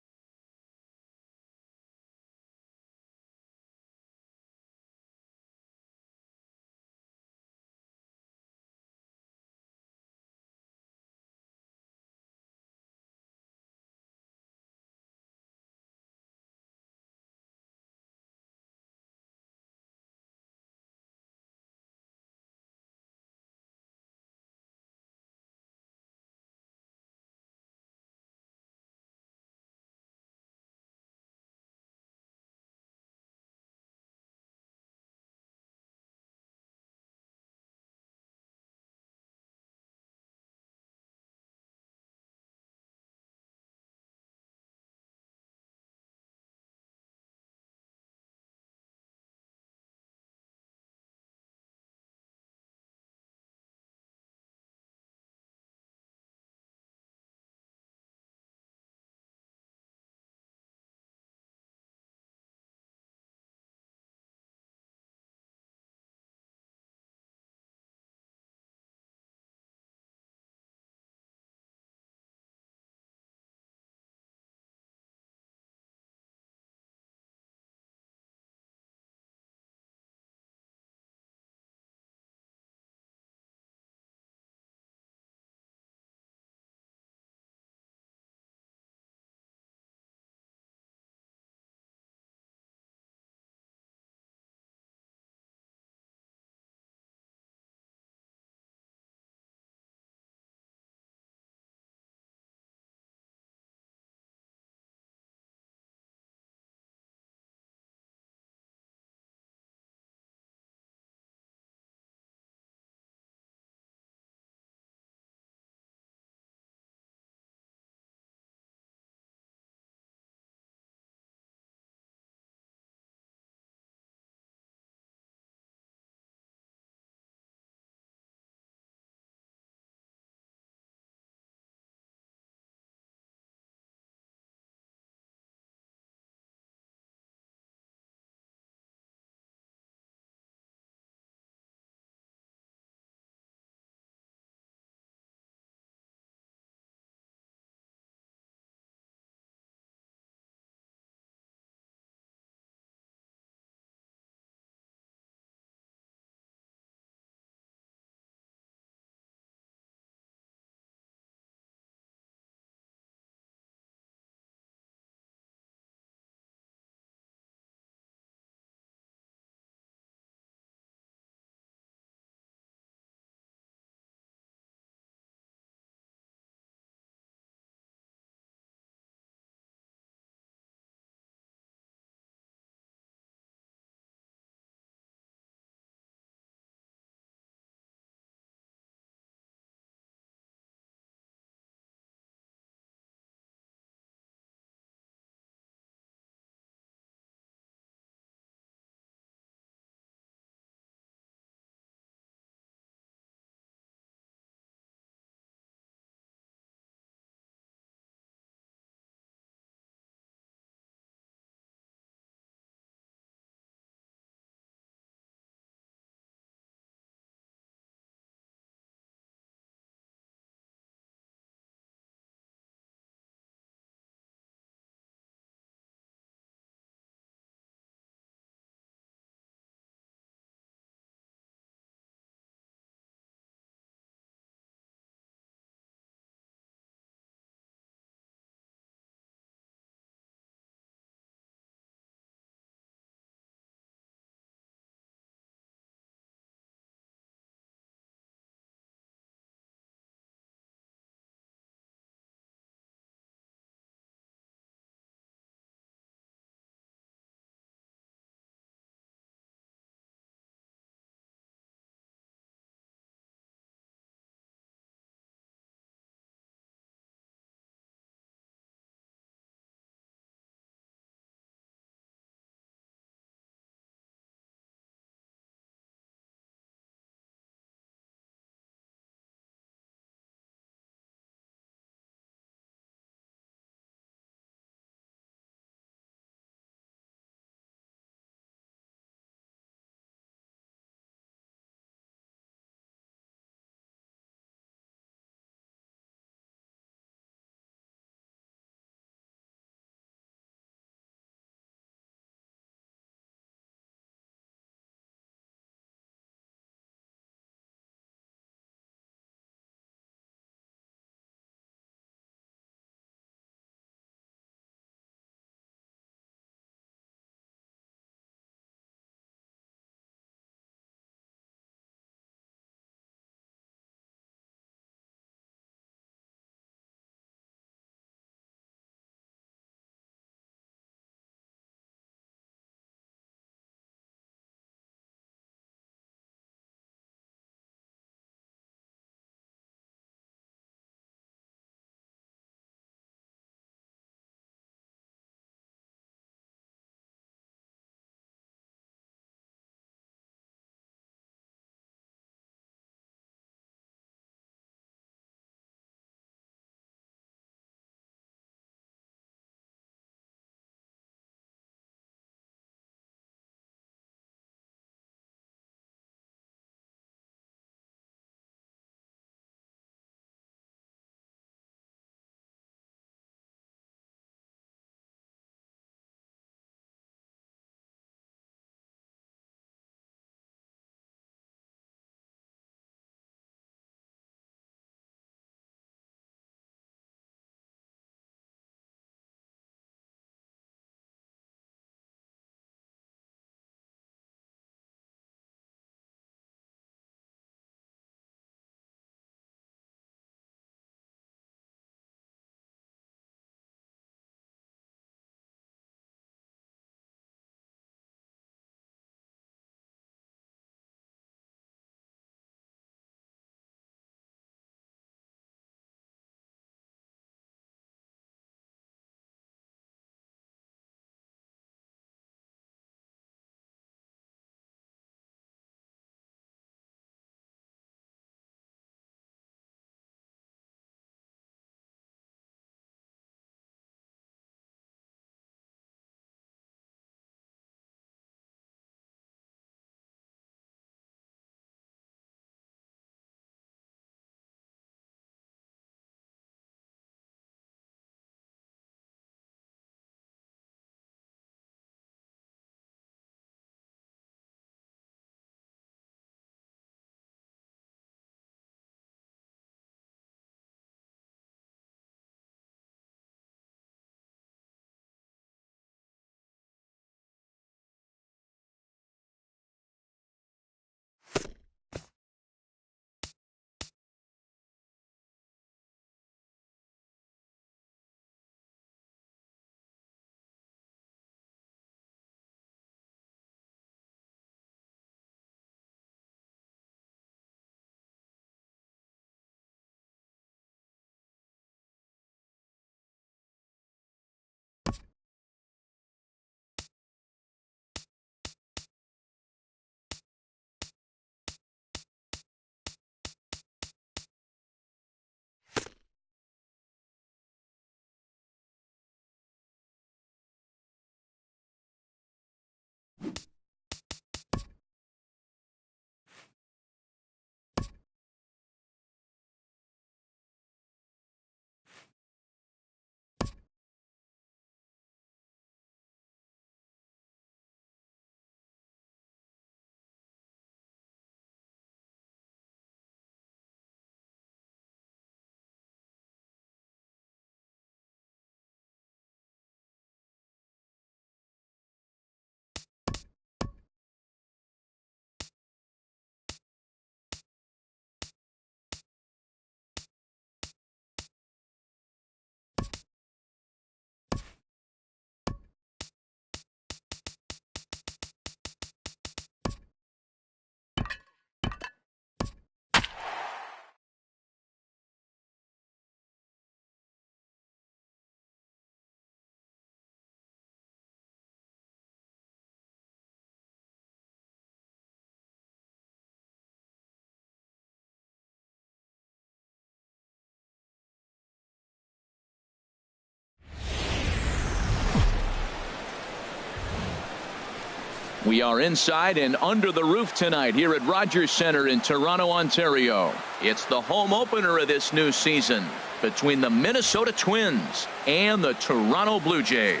We are inside and under the roof tonight here at Rogers Centre in Toronto, Ontario. It's the home opener of this new season between the Minnesota Twins and the Toronto Blue Jays.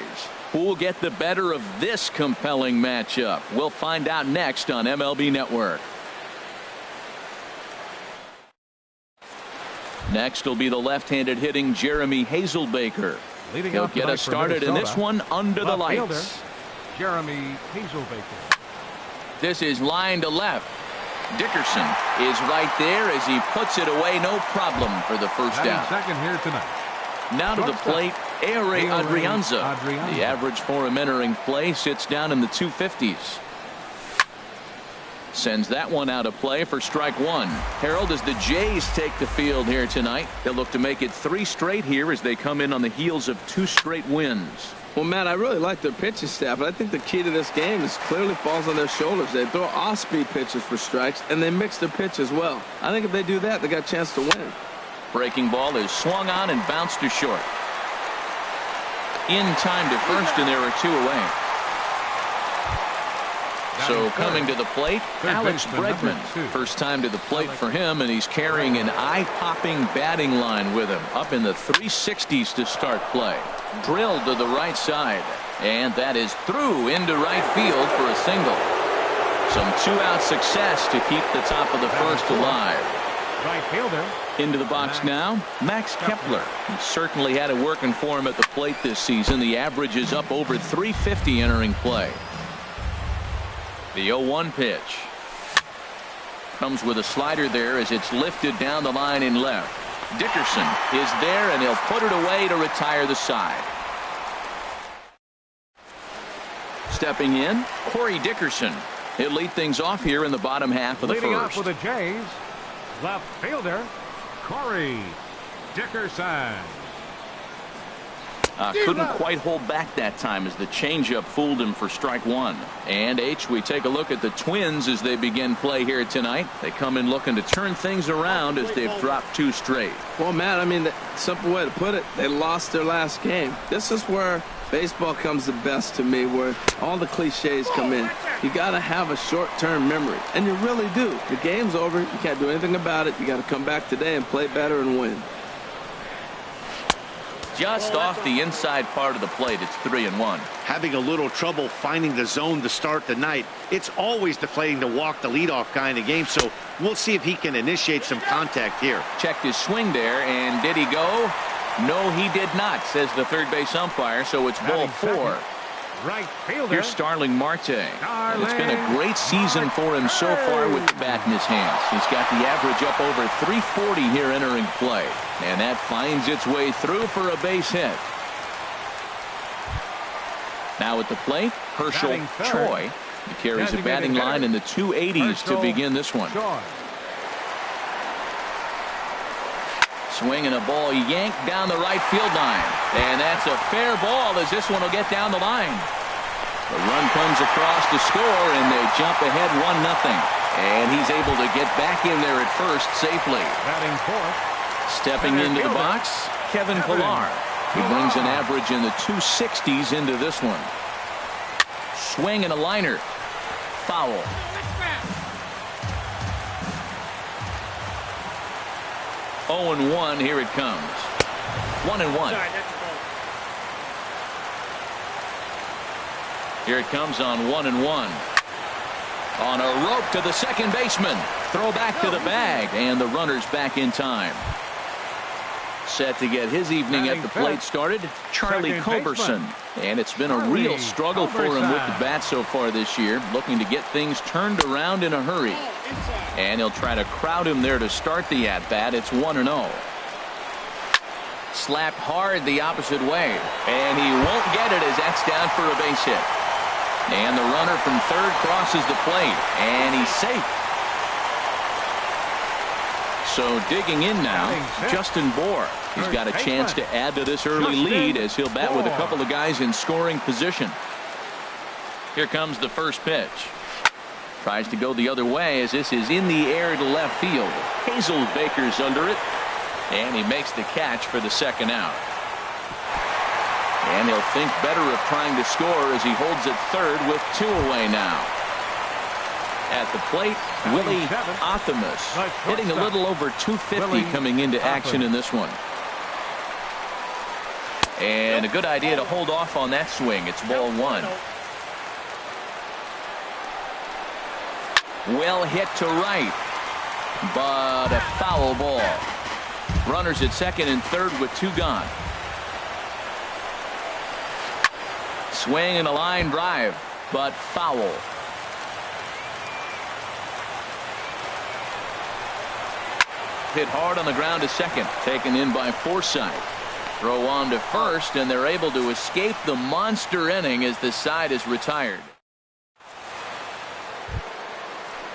Who will get the better of this compelling matchup? We'll find out next on MLB Network. Next will be the left-handed hitting Jeremy Hazelbaker. He'll get us started in this one under the lights. Jeremy Hazelbaker. This is line to left. Dickerson is right there as he puts it away, no problem for the first out. Second here tonight. Now to the plate, Ehire Adrianza. The average for him entering play sits down in the 250s. Sends that one out of play for strike one. Harold, as the Jays take the field here tonight, they'll look to make it 3 straight here as they come in on the heels of 2 straight wins. Well, Matt, I really like their pitching staff, but I think the key to this game is clearly falls on their shoulders. They throw off-speed pitches for strikes, and they mix their pitch as well. I think if they do that, they got a chance to win. Breaking ball is swung on and bounced to short. In time to first, and there are 2 away. So coming to the plate, Alex Bregman. First time to the plate for him, and he's carrying an eye-popping batting line with him. Up in the 360s to start play. Drilled to the right side, and that is through into right field for a single. Some 2-out success to keep the top of the first alive. Right fielder. Into the box now, Max Kepler. He certainly had it working for him at the plate this season. The average is up over 350 entering play. The 0-1 pitch comes with a slider there as it's lifted down the line in left. Dickerson is there, and he'll put it away to retire the side. Stepping in, Corey Dickerson. He'll lead things off here in the bottom half of the Leading first. off with the Jays, left fielder Corey Dickerson. Couldn't quite hold back that time as the changeup fooled him for strike one. And we take a look at the Twins as they begin play here tonight. They come in looking to turn things around as they've dropped 2 straight. Well, Matt, I mean, the simple way to put it, they lost their last game. This is where baseball comes the best to me, where all the cliches come in. You got to have a short-term memory, and you really do. The game's over. You can't do anything about it. You got to come back today and play better and win. Just off the inside part of the plate, it's 3-1. Having a little trouble finding the zone to start the night. It's always deflating to walk the leadoff guy in the game, so we'll see if he can initiate some contact here. Checked his swing there, and did he go? No, he did not, says the third base umpire, so it's ball 4. Right fielder. Here's Starling Marte. And it's been a great season for him so far with the bat in his hands. He's got the average up over 340 here entering play. And that finds its way through for a base hit. Now at the plate, Herschel Choi. He carries a batting line in the 280s to begin this one. Swinging a ball yanked down the right field line. And that's a fair ball as this one will get down the line. The run comes across to score, and they jump ahead 1-0. And he's able to get back in there at first safely. Batting fourth. Stepping into the box, Kevin Pillar. He brings an average in the 260s into this one. Swing and a liner. Foul. Oh, 0-1, here it comes. 1-1. Here it comes on 1-1. On a rope to the second baseman. Throw back to the bag, and the runner's back in time. Set to get his evening at the plate started, Charlie Culberson. And it's been a real struggle for him with the bat so far this year, looking to get things turned around in a hurry. And he'll try to crowd him there to start the at-bat. It's 1-0. Slapped hard the opposite way, and he won't get it as that's down for a base hit. And the runner from third crosses the plate, and he's safe. So digging in now, Justin Bour. He's got a chance to add to this early lead as he'll bat with a couple of guys in scoring position. Here comes the first pitch. Tries to go the other way as this is in the air to left field. Hazelbaker's under it, and he makes the catch for the second out. And he'll think better of trying to score as he holds it third with 2 away now. At the plate, Willie Athamas, hitting a little over 250 coming into action in this one. And a good idea to hold off on that swing. It's ball 1. Well hit to right, but a foul ball. Runners at second and third with 2 gone. Swing and a line drive, but foul. Hit hard on the ground to second, taken in by Forsythe. Throw on to first, and they're able to escape the monster inning as the side is retired.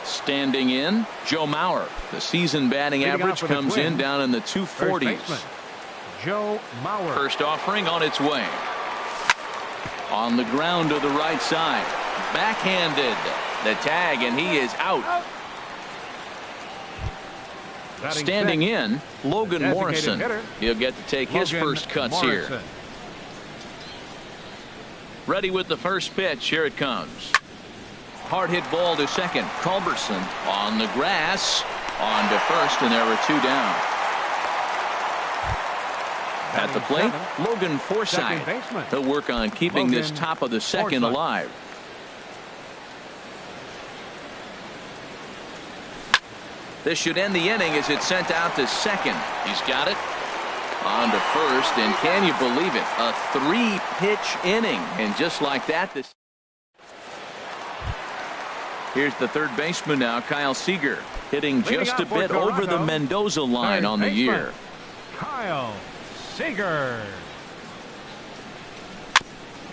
Standing in, Joe Mauer. The season batting average comes in down in the 240s. Joe Mauer. First offering on its way. On the ground to the right side. Backhanded. The tag, and he is out. Standing in, Logan Morrison. He'll get to take his first cuts here. Ready with the first pitch. Here it comes. Hard hit ball to second. Culberson on the grass. On to first, and there are 2 down. At the plate, Logan Forsythe. He'll work on keeping this top of the second alive. This should end the inning as it's sent out to second. He's got it. On to first, and can you believe it? A 3-pitch inning. And just like that, this. Here's the third baseman now, Kyle Seager, hitting just a bit over the Mendoza line on the year. Kyle Seager.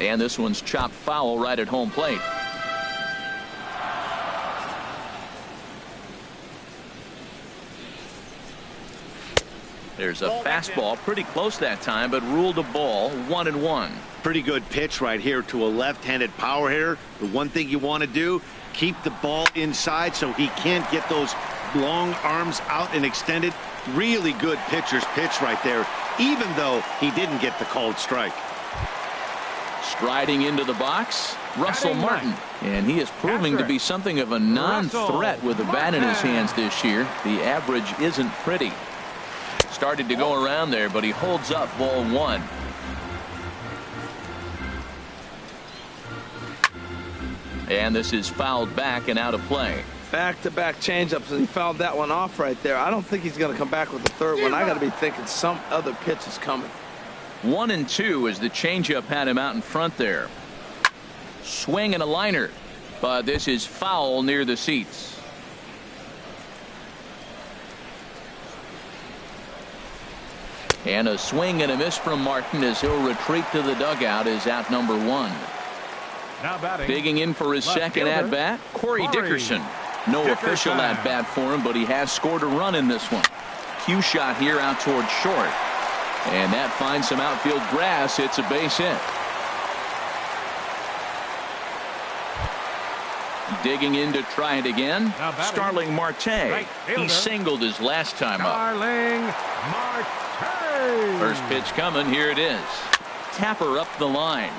And this one's chopped foul right at home plate. There's a fastball pretty close that time, but ruled a ball. 1-1. Pretty good pitch right here to a left-handed power hitter. The one thing you want to do, keep the ball inside so he can't get those long arms out and extended. Really good pitcher's pitch right there, even though he didn't get the called strike. Striding into the box, Russell Martin. And he is proving to be something of a non-threat with the bat in his hands this year. The average isn't pretty. Started to go around there, but he holds up ball 1. And this is fouled back and out of play. Back-to-back changeups, and he fouled that one off right there. I don't think he's going to come back with the third one. I got to be thinking some other pitch is coming. 1-2 as the changeup had him out in front there. Swing and a liner, but this is foul near the seats. And a swing and a miss from Martin as he'll retreat to the dugout is out number 1. Now batting. Digging in for his second at-bat, Corey Dickerson. No official at-bat for him, but he has scored a run in this one. Cue shot here out towards short. And that finds some outfield grass. It's a base hit. Digging in to try it again. Starling Marte. Right, he singled his last time up. Starling Marte. First pitch coming. Here it is. Tapper up the line.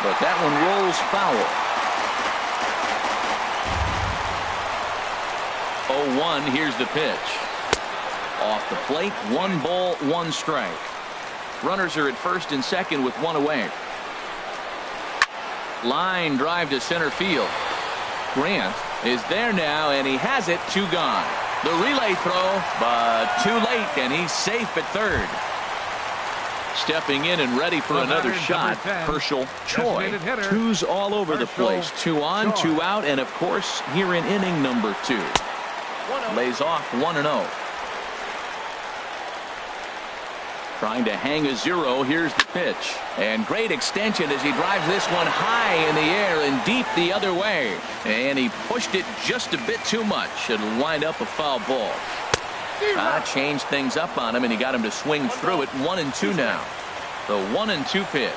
But that one rolls foul. 0-1. Here's the pitch. Off the plate. 1 ball, 1 strike. Runners are at first and second with 1 away. Line drive to center field. Grant is there now, and he has it. 2 gone. The relay throw, but too late, and he's safe at third. Stepping in and ready for another shot, Herschel Choi. 2s all over the place. 2 on, 2 out, and of course, here in inning number 2. Lays off 1-0. Trying to hang a 0. Here's the pitch. And great extension as he drives this one high in the air and deep the other way. And he pushed it just a bit too much. It'll wind up a foul ball. Changed things up on him, and he got him to swing through it. 1-2 now. The 1-2 pitch.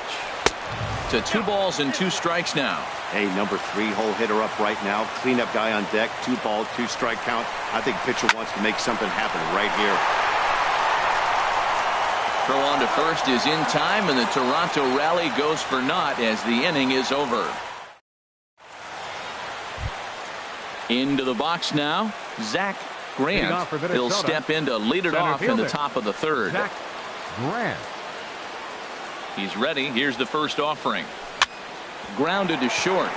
To 2 balls and 2 strikes now. Hey, number 3 hole hitter up right now. Cleanup guy on deck. 2 ball, 2 strike count. I think pitcher wants to make something happen right here. Throw on to first is in time, and the Toronto rally goes for naught as the inning is over. Into the box now, Zach Grant. He'll step in to lead it off in the top of the third. Zach Grant. He's ready. Here's the first offering. Grounded to short.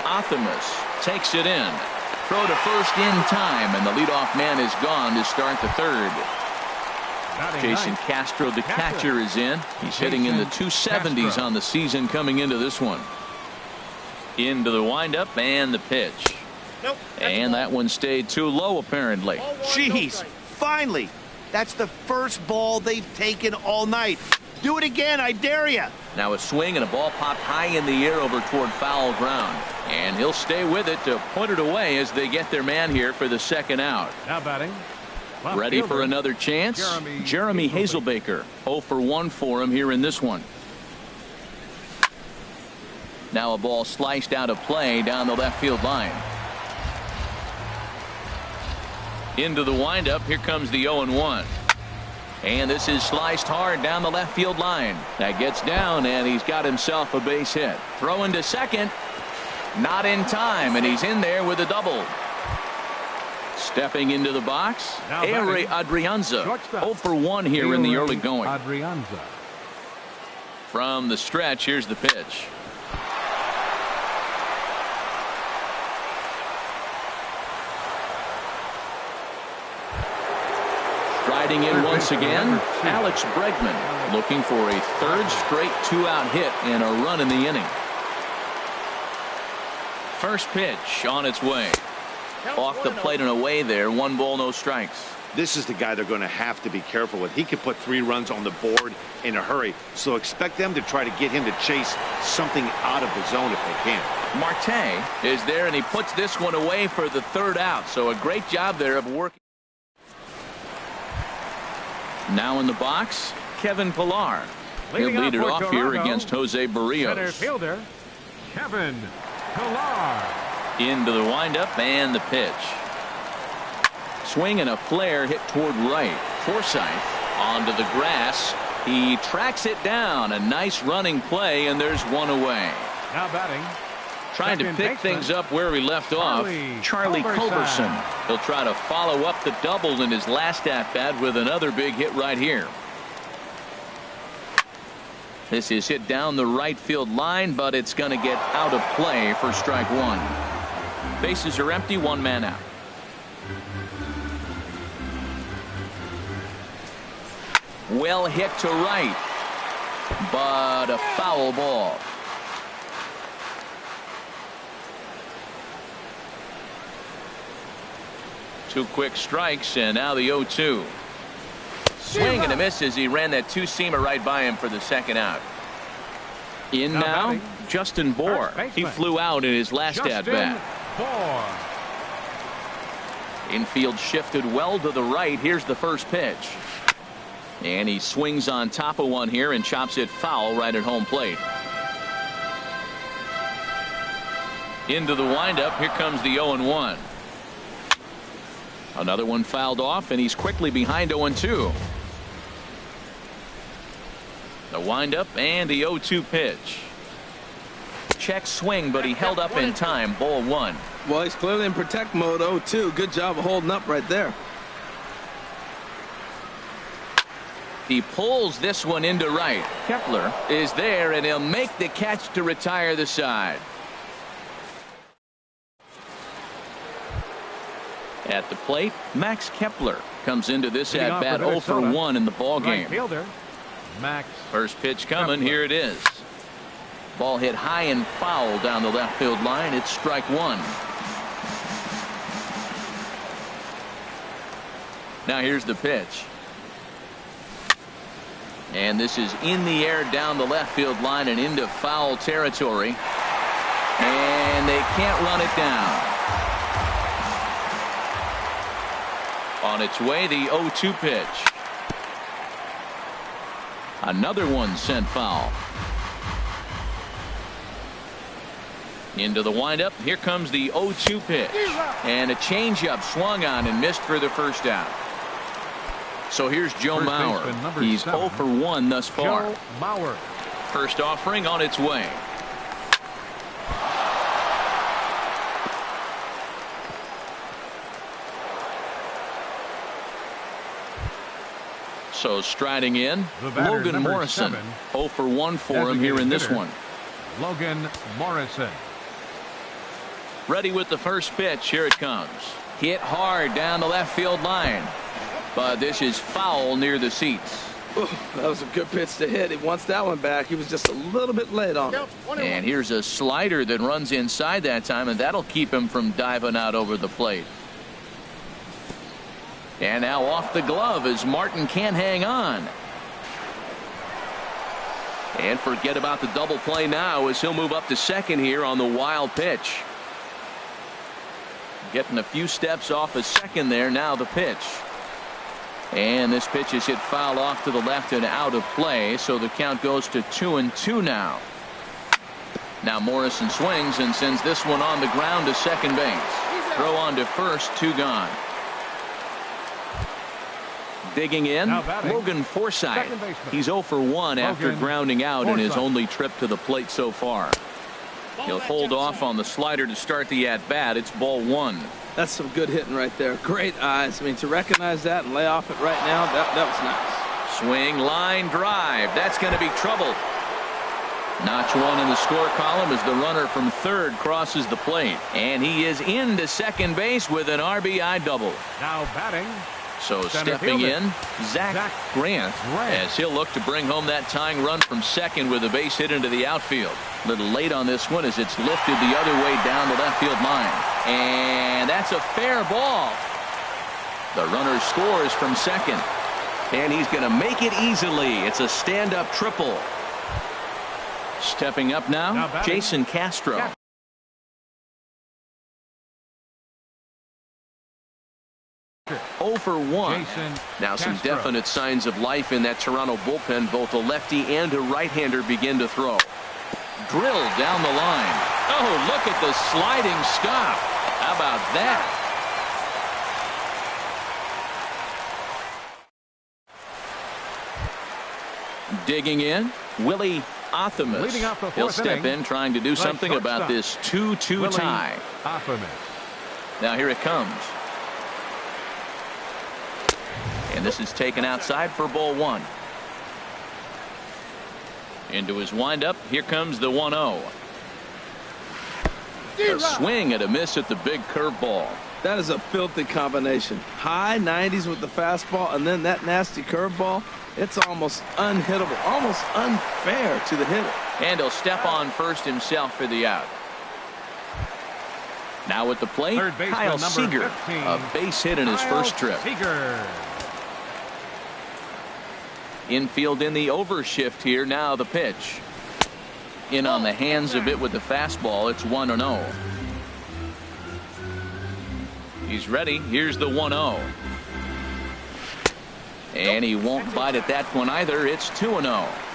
Athamas takes it in. Throw to first in time, and the leadoff man is gone to start the third. Jason Castro, the catcher, is in. He's hitting in the 270s on the season coming into this one. Into the windup and the pitch. And that one stayed too low, apparently. Jeez, finally. That's the first ball they've taken all night. Do it again, I dare you. Now a swing and a ball popped high in the air over toward foul ground. And he'll stay with it to point it away as they get their man here for the second out. Now batting. Ready for another chance? Jeremy Hazelbaker. 0 for 1 for him here in this one. Now a ball sliced out of play down the left field line. Into the windup. Here comes the 0-1. And this is sliced hard down the left field line. That gets down, and he's got himself a base hit. Throwing to second. Not in time, and he's in there with a double. Stepping into the box, Ehire Adrianza. 0 for 1 here in the early going. Adrianza. From the stretch, here's the pitch. Striding in once again, Alex Bregman, looking for a third straight 2-out hit and a run in the inning. First pitch on its way. Off the plate and away there. 1 ball, no strikes. This is the guy they're going to have to be careful with. He can put 3 runs on the board in a hurry, so expect them to try to get him to chase something out of the zone if they can. Marte is there, and he puts this one away for the 3rd out. So a great job there of working. Now in the box, Kevin Pillar. He'll lead it off here against Jose Barrios. Center fielder, Kevin Pillar. Into the windup and the pitch. Swing and a flare hit toward right. Forsythe onto the grass. He tracks it down. A nice running play, and there's 1 away. Now batting. Trying to pick things up where we left off. Charlie Culberson. He'll try to follow up the double in his last at-bat with another big hit right here. This is hit down the right field line, but it's going to get out of play for strike 1. Bases are empty, 1 man out. Well hit to right, but a foul ball. 2 quick strikes, and now the 0-2. Swing and a miss as he ran that 2-seamer right by him for the 2nd out. In now, Justin Bour. He flew out in his last at-bat. Infield shifted well to the right. Here's the first pitch. And he swings on top of one here and chops it foul right at home plate. Into the windup. Here comes the 0-1. Another one fouled off, and he's quickly behind 0-2. The windup and the 0-2 pitch. Check swing, but he held up in time. Ball 1. Well, he's clearly in protect mode. 0-2. Good job of holding up right there. He pulls this one into right. Kepler is there, and he'll make the catch to retire the side. At the plate, Max Kepler comes into this at-bat 0 for 1 in the ball game. First pitch coming. Here it is. Ball hit high and foul down the left field line. It's strike 1. Now here's the pitch. And this is in the air down the left field line and into foul territory. And they can't run it down. On its way, the 0-2 pitch. Another one sent foul. Into the windup. Here comes the 0-2 pitch. And a changeup swung on and missed for the first out. So here's Joe First Mauer. baseman, number He's 7, 0 for 1 thus far. Joe Mauer. First offering on its way. So striding in, The batter, Logan number Morrison. 7, 0 for 1 for him here in this hitter, one. Logan Morrison. Ready with the first pitch. Here it comes. Hit hard down the left field line. But this is foul near the seats. Ooh, that was a good pitch to hit. He wants that one back. He was just a little bit late on it. And here's a slider that runs inside that time, and that'll keep him from diving out over the plate. And now off the glove as Martin can't hang on. And forget about the double play now as he'll move up to second here on the wild pitch. Getting a few steps off a second there. Now the pitch. And this pitch is hit foul off to the left and out of play, so the count goes to 2-2 now. Now Morrison swings and sends this one on the ground to second base. Throw on to first, 2 gone. Digging in, Logan Forsythe. He's 0 for 1 after grounding out in his only trip to the plate so far. He'll hold off on the slider to start the at-bat. It's ball 1. That's some good hitting right there. Great eyes. I mean, to recognize that and lay off it right now, that was nice. Swing, line, drive. That's going to be trouble. Notch 1 in the score column as the runner from third crosses the plate. And he is into second base with an RBI double. Now batting. So Center stepping fielder, in, Zach Grant, as he'll look to bring home that tying run from second with a base hit into the outfield. A little late on this one as it's lifted the other way down the left field line. And that's a fair ball. The runner scores from second. And he's going to make it easily. It's a stand-up triple. Stepping up now Jason Castro. 0 for 1. Now some definite signs of life in that Toronto bullpen. Both a lefty and a right-hander begin to throw. Drilled down the line. Oh, look at the sliding stop. How about that? Digging in, Willie Athamas. He'll step in trying to do something about this 2-2 tie. Now here it comes. And this is taken outside for ball 1. Into his windup. Here comes the 1-0. A swing and a miss at the big curveball. That is a filthy combination. High 90s with the fastball and then that nasty curveball. It's almost unhittable, almost unfair to the hitter. And he'll step on first himself for the out. Now at the plate, Kyle Seager. A base hit in his first trip. Infield in the overshift here. Now the pitch. In on the hands a bit with the fastball. It's 1-0. He's ready. Here's the 1-0. And he won't bite at that one either. It's 2-0.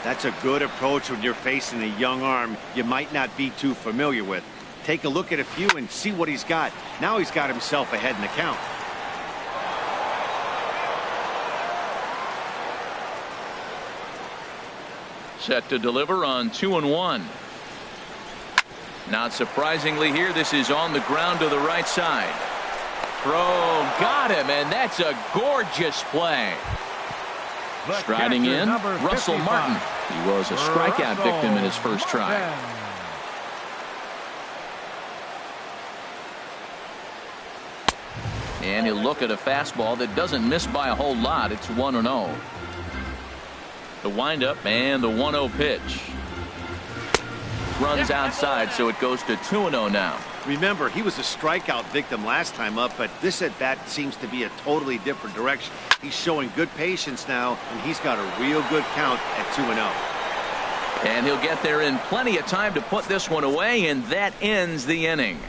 That's a good approach when you're facing a young arm you might not be too familiar with. Take a look at a few and see what he's got. Now he's got himself ahead in the count. Set to deliver on 2-1. Not surprisingly here, this is on the ground to the right side. Throw, got him, and that's a gorgeous play. Striding in, Russell Martin. He was a strikeout victim in his first try. And he'll look at a fastball that doesn't miss by a whole lot. It's 1-0. The windup and the 1-0 pitch. Runs outside, so it goes to 2-0 now. Remember, he was a strikeout victim last time up, but this at bat seems to be a totally different direction. He's showing good patience now, and he's got a real good count at 2-0. And he'll get there in plenty of time to put this one away, and that ends the inning.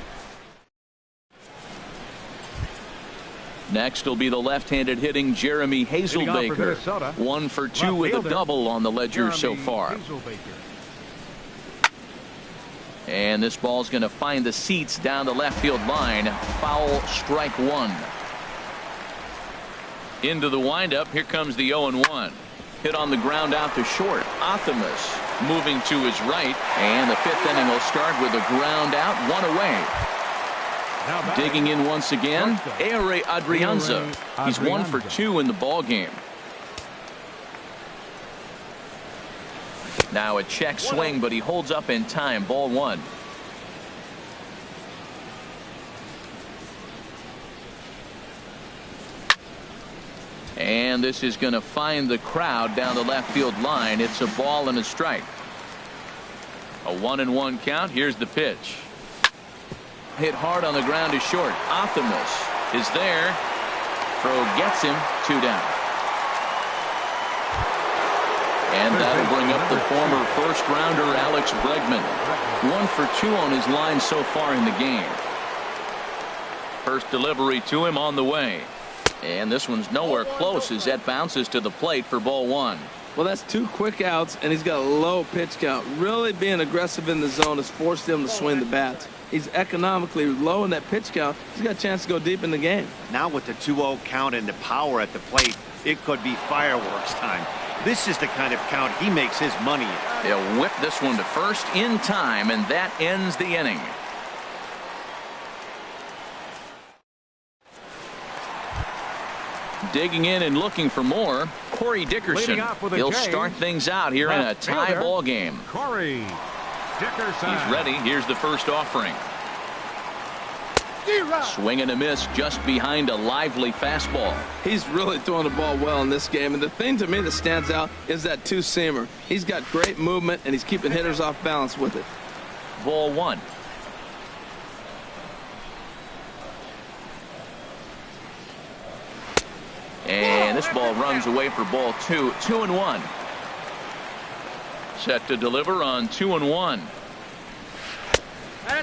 Next will be the left-handed hitting Jeremy Hazelbaker. 1 for 2 with a double on the ledger so far. And this ball's going to find the seats down the left field line. Foul, strike 1. Into the windup. Here comes the 0-1. Hit on the ground out to short. Optimus moving to his right. And the 5th inning will start with a ground out, 1 away. Digging in once again, Ehire Adrianza. He's 1 for 2 in the ball game. Now a check swing, but he holds up in time. Ball 1. And this is going to find the crowd down the left field line. It's a ball and a strike. A 1-1 count. Here's the pitch. Hit hard on the ground to short. Optimus is there. Throw gets him. 2 down. And that'll bring up the former first-rounder Alex Bregman. 1 for 2 on his line so far in the game. First delivery to him on the way. And this one's nowhere close as that bounces to the plate for ball 1. Well, that's 2 quick outs, and he's got a low pitch count. Really being aggressive in the zone has forced him to swing the bats. He's economically low in that pitch count. He's got a chance to go deep in the game. Now with the 2-0 count and the power at the plate, it could be fireworks time. This is the kind of count he makes his money in. They'll whip this one to first in time, and that ends the inning. Digging in and looking for more, Corey Dickerson. He'll start things out here in a tie ball game. Corey Dickerson. He's ready. Here's the first offering. Swing and a miss just behind a lively fastball. He's really throwing the ball well in this game, and the thing to me that stands out is that 2-seamer. He's got great movement, and he's keeping hitters off balance with it. Ball 1. And this ball runs away for ball 2. 2-1. Set to deliver on 2-1.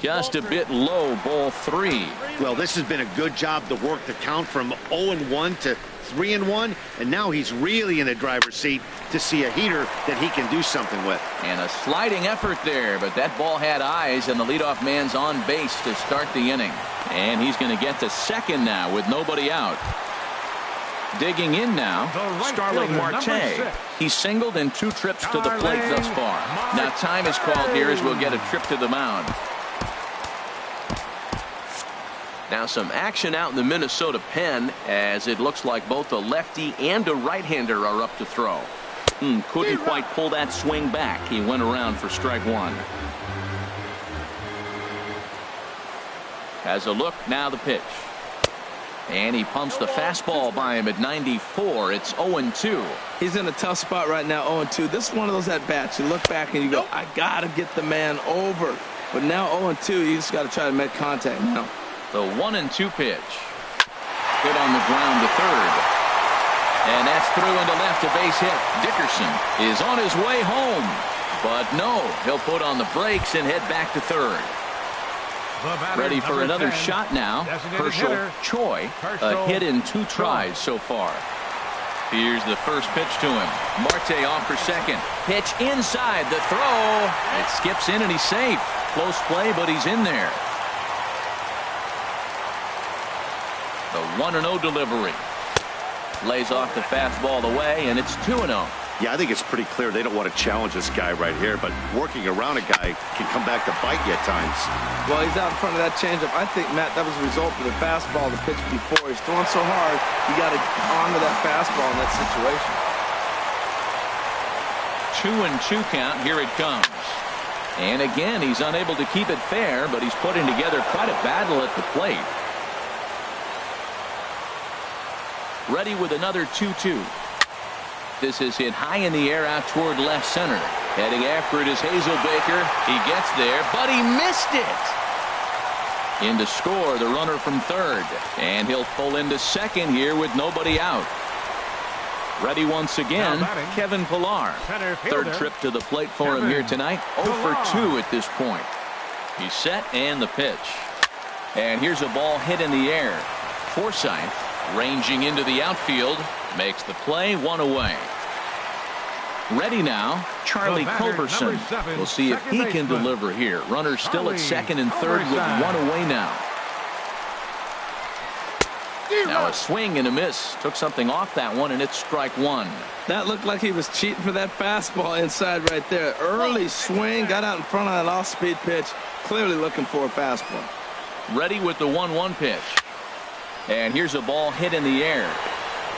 Just a bit low. Ball 3. Well, this has been a good job to work the count from 0-1 to 3-1, and now he's really in the driver's seat to see a heater that he can do something with. And a sliding effort there, but that ball had eyes, and the leadoff man's on base to start the inning. And he's going to get to second now with nobody out. Digging in now, Starling Marte. He's singled in 2 trips to the plate thus far. Now time is called here as we'll get a trip to the mound. Now some action out in the Minnesota pen as it looks like both a lefty and a right-hander are up to throw. Couldn't quite pull that swing back. He went around for strike 1. Has a look, now the pitch. And he pumps the fastball by him at 94. It's 0-2. He's in a tough spot right now, 0-2. This is one of those at-bats. You look back and you go, I got to get the man over. But now 0-2, you just got to try to make contact now. The 1-2 pitch. Hit on the ground to third. And that's through into left, a base hit. Dickerson is on his way home. But no, he'll put on the brakes and head back to third. Ready for another shot now. Herschel Choi, a hit in 2 tries so far. Here's the first pitch to him. Marte off for second. Pitch inside, the throw. It skips in and he's safe. Close play, but he's in there. The 1-0 delivery. Lays off the fastball away, and it's 2-0. Yeah, I think it's pretty clear they don't want to challenge this guy right here, but working around a guy can come back to bite you at times. Well, he's out in front of that changeup. I think, Matt, that was a result of the fastball, the pitch before. He's throwing so hard, you got to honor that fastball in that2-2 situation. count. Here it comes. And again, he's unable to keep it fair, but he's putting together quite a battle at the plate. Ready with another 2-2. This is hit high in the air out toward left center. Heading after it is Hazelbaker. He gets there, but he missed it. In to score, the runner from third. And he'll pull into second here with nobody out. Ready once again, Kevin Pillar. Third trip to the plate for him here tonight. 0 for 2 at this point. He's set and the pitch. And here's a ball hit in the air. Forsythe ranging into the outfield. Makes the play, 1 away. Ready now, Charlie Culberson. We'll see if he can deliver here. Runners still at second and third with 1 away now. Now a swing and a miss. Took something off that one, and it's strike one. That looked like he was cheating for that fastball inside right there. Early swing, got out in front of that off-speed pitch. Clearly looking for a fastball. Ready with the 1-1 pitch. And here's a ball hit in the air.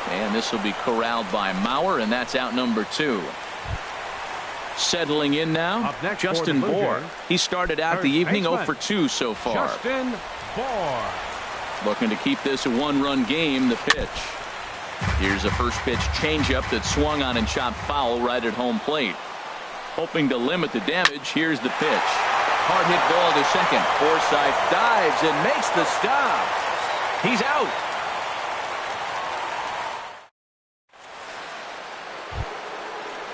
And this will be corralled by Mauer, and that's out number 2. Settling in now, Justin Bour. He started out the evening 0 for 2 so far. Justin Bour. Looking to keep this a 1-run game. The pitch. Here's a first pitch changeup that swung on and chopped foul right at home plate. Hoping to limit the damage. Here's the pitch. Hard hit ball to second. Forsythe dives and makes the stop. He's out.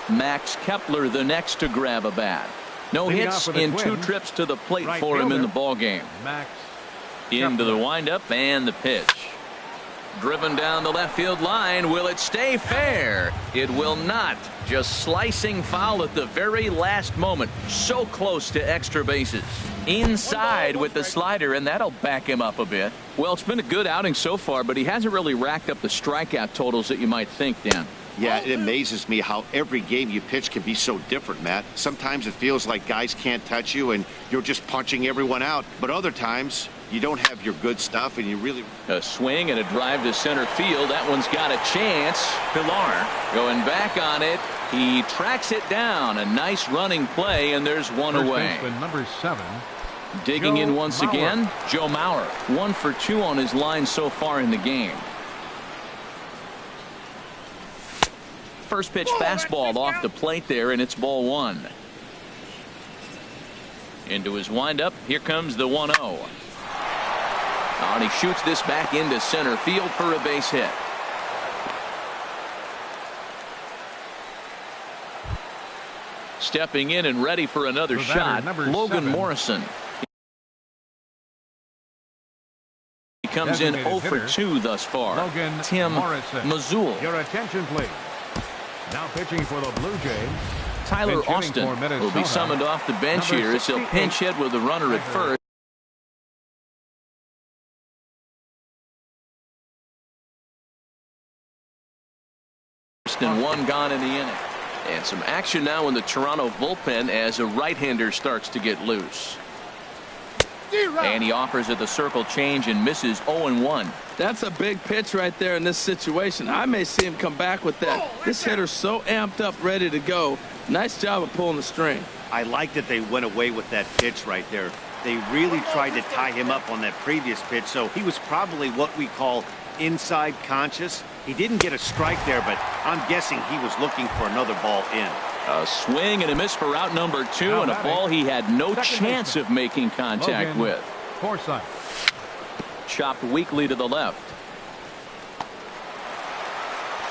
Max Kepler the next to grab a bat. No hits in 2 trips to the plate for him in the ball game. Max into the windup and the pitch. Driven down the left field line. Will it stay fair? It will not. Just slicing foul at the very last moment. So close to extra bases. Inside with the slider, and that'll back him up a bit. Well, it's been a good outing so far, but he hasn't really racked up the strikeout totals that you might think, Dan. Yeah, it amazes me how every game you pitch can be so different, Matt. Sometimes it feels like guys can't touch you and you're just punching everyone out. But other times you don't have your good stuff and you really... A swing and a drive to center field. That one's got a chance. Pilar going back on it. He tracks it down. A nice running play, and there's one away. Number 7. Digging in once again, Joe Mauer. 1 for 2 on his line so far in the game. First pitch fastball off the plate there, and it's ball 1. Into his windup. Here comes the 1-0. And he shoots this back into center field for a base hit. Stepping in and ready for another shot, Logan Morrison. He comes in 0 for 2 thus far. Tim Mazul. Your attention, please. Now pitching for the Blue Jays, Tyler Austin will be summoned off the bench here as he'll pinch hit with a runner at first. And 1 gone in the inning. And some action now in the Toronto bullpen as a right-hander starts to get loose. And he offers at the circle change and misses 0-1. That's a big pitch right there in this situation. I may see him come back with that. This hitter's so amped up, ready to go. Nice job of pulling the string. I like that they went away with that pitch right there. They really tried to tie him up on that previous pitch, so he was probably what we call inside conscious. He didn't get a strike there, but I'm guessing he was looking for another ball in. A swing and a miss for out number 2, and a ball he had no chance of making contact with. Forsythe. Chopped weakly to the left.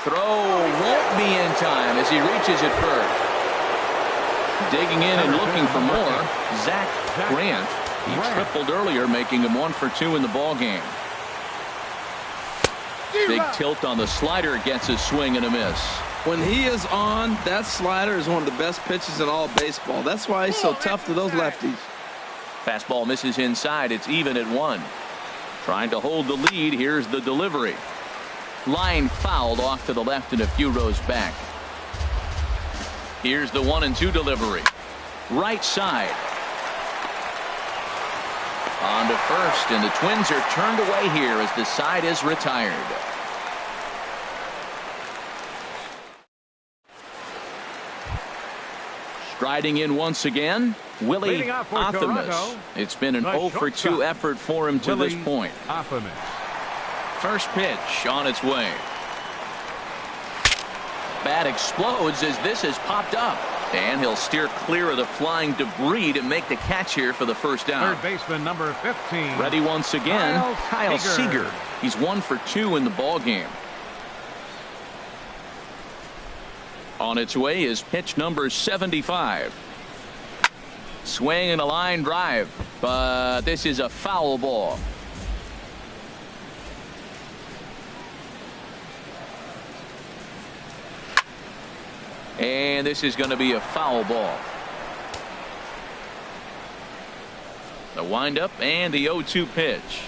Throw won't be in time as he reaches it first. Digging in and looking for more, Zach Grant. He tripled earlier, making him 1 for 2 in the ball game. Big tilt on the slider, gets a swing and a miss. When he is on, that slider is one of the best pitches in all baseball. That's why he's so tough to those lefties. Fastball misses inside. It's even at 1. Trying to hold the lead. Here's the delivery. Line fouled off to the left and a few rows back. Here's the 1-2 delivery. Right side. On to first, and the Twins are turned away here as the side is retired. Striding in once again, Willie Athamas. It's been an 0 for 2 effort for him to this point. First pitch on its way. Bat explodes as this has popped up. And he'll steer clear of the flying debris to make the catch here for the first down. Third baseman number 15. Ready once again, Kyle Seager. He's 1 for 2 in the ball game. On its way is pitch number 75. Swing and a line drive, but this is a foul ball. And this is going to be a foul ball. The windup and the 0-2 pitch.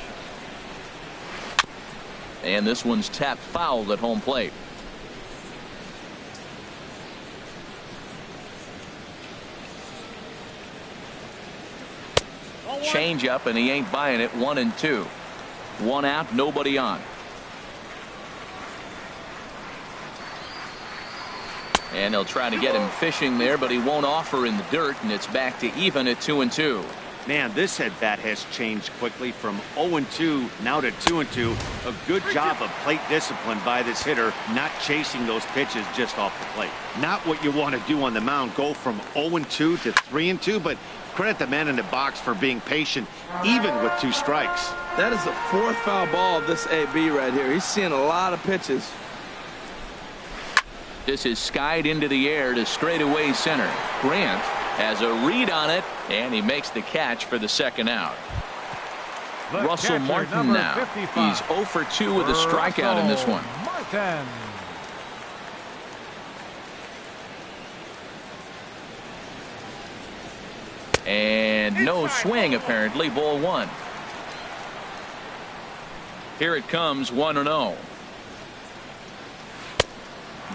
And this one's tapped foul at home plate. Change up, and he ain't buying it. 1-2. One out, nobody on. And they'll try to get him fishing there, but he won't offer in the dirt, and it's back to even at 2-2. Man, this at bat has changed quickly from 0-2 now to 2-2. A good job of plate discipline by this hitter, not chasing those pitches just off the plate. Not what you want to do on the mound, go from 0-2 to 3-2, but credit the man in the box for being patient, even with 2 strikes. That is the 4th foul ball of this AB right here. He's seeing a lot of pitches. This is skied into the air to straightaway center. Grant has a read on it, and he makes the catch for the 2nd out. Russell Martin now. 55. He's 0 for 2 with a strikeout in this one. Martin. And no swing, apparently. Ball 1. Here it comes, 1-0.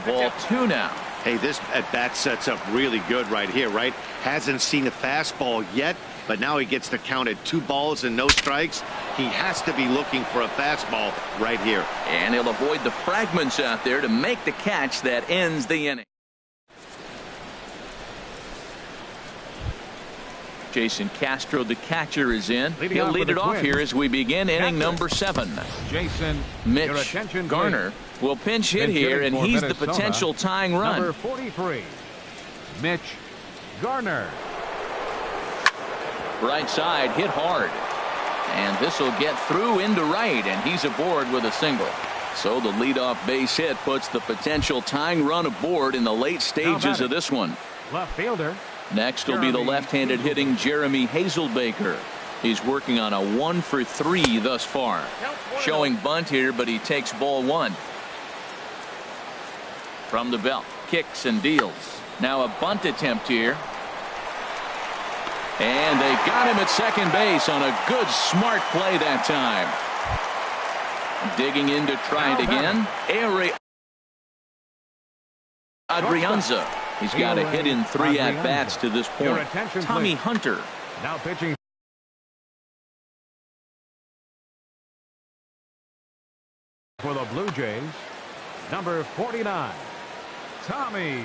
Ball 2 now. Hey, this at bat sets up really good right here, right? Hasn't seen a fastball yet, but now he gets to count at 2 balls and no strikes. He has to be looking for a fastball right here. And he'll avoid the fragments out there to make the catch that ends the inning. Jason Castro, the catcher, is in. He'll lead it off here as we begin inning number 7. Jason, Mitch your attention, Garner will pinch hit here, and he's the potential tying run. Number 43, Mitch Garner. Right side, hit hard. And this will get through into right, and he's aboard with a single. So the leadoff base hit puts the potential tying run aboard in the late stages of this one. Left fielder. Next will be the left-handed hitting Jeremy Hazelbaker. He's working on a 1 for 3 thus far. Showing bunt here, but he takes ball 1. From the belt, kicks and deals. Now a bunt attempt here. And they got him at second base on a good, smart play that time. Digging in to try it again. Ehire Adrianza. He's got a hit in 3 at-bats to this point. Tommy Hunter. Now pitching for the Blue Jays, number 49, Tommy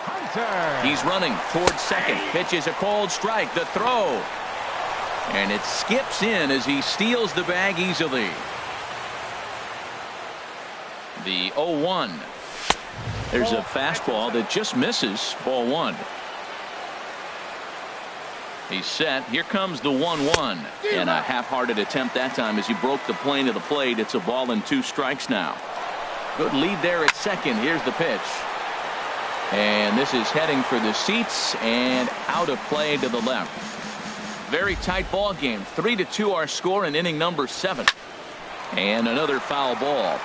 Hunter. He's running towards second. Pitches a cold strike. The throw. And it skips in as he steals the bag easily. The 0-1. There's a fastball that just misses. Ball 1. He's set. Here comes the 1-1. And a half-hearted attempt that time as he broke the plane of the plate. It's a ball and 2 strikes now. Good lead there at second. Here's the pitch. And this is heading for the seats and out of play to the left. Very tight ball game. 3-2 our score in inning number 7. And another foul ball.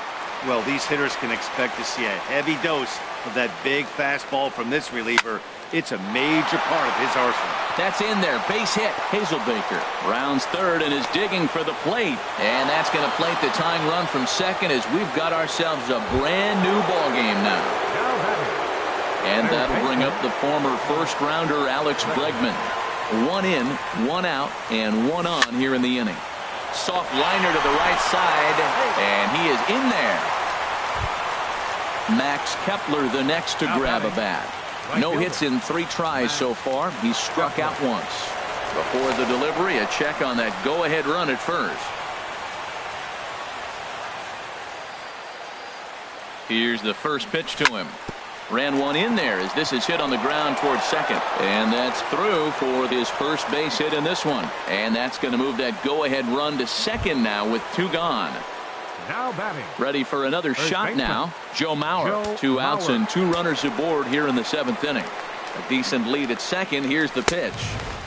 Well, these hitters can expect to see a heavy dose of that big fastball from this reliever. It's a major part of his arsenal. That's in there. Base hit. Hazelbaker rounds third and is digging for the plate. And that's going to plate the tying run from second as we've got ourselves a brand new ball game now. And that'll bring up the former first-rounder Alex Bregman. 1 in, 1 out, and 1 on here in the inning. Soft liner to the right side, and he is in there. Max Kepler the next to grab a bat. No hits in 3 tries so far. He's struck out once. Before the delivery, a check on that go-ahead run at first. Here's the first pitch to him. Ran one in there as this is hit on the ground towards second. And that's through for his first base hit in this one. And that's going to move that go-ahead run to second now with 2 gone. Now batting. Ready for another shot now. Joe Mauer. 2 outs and 2 runners aboard here in the 7th inning. A decent lead at second. Here's the pitch.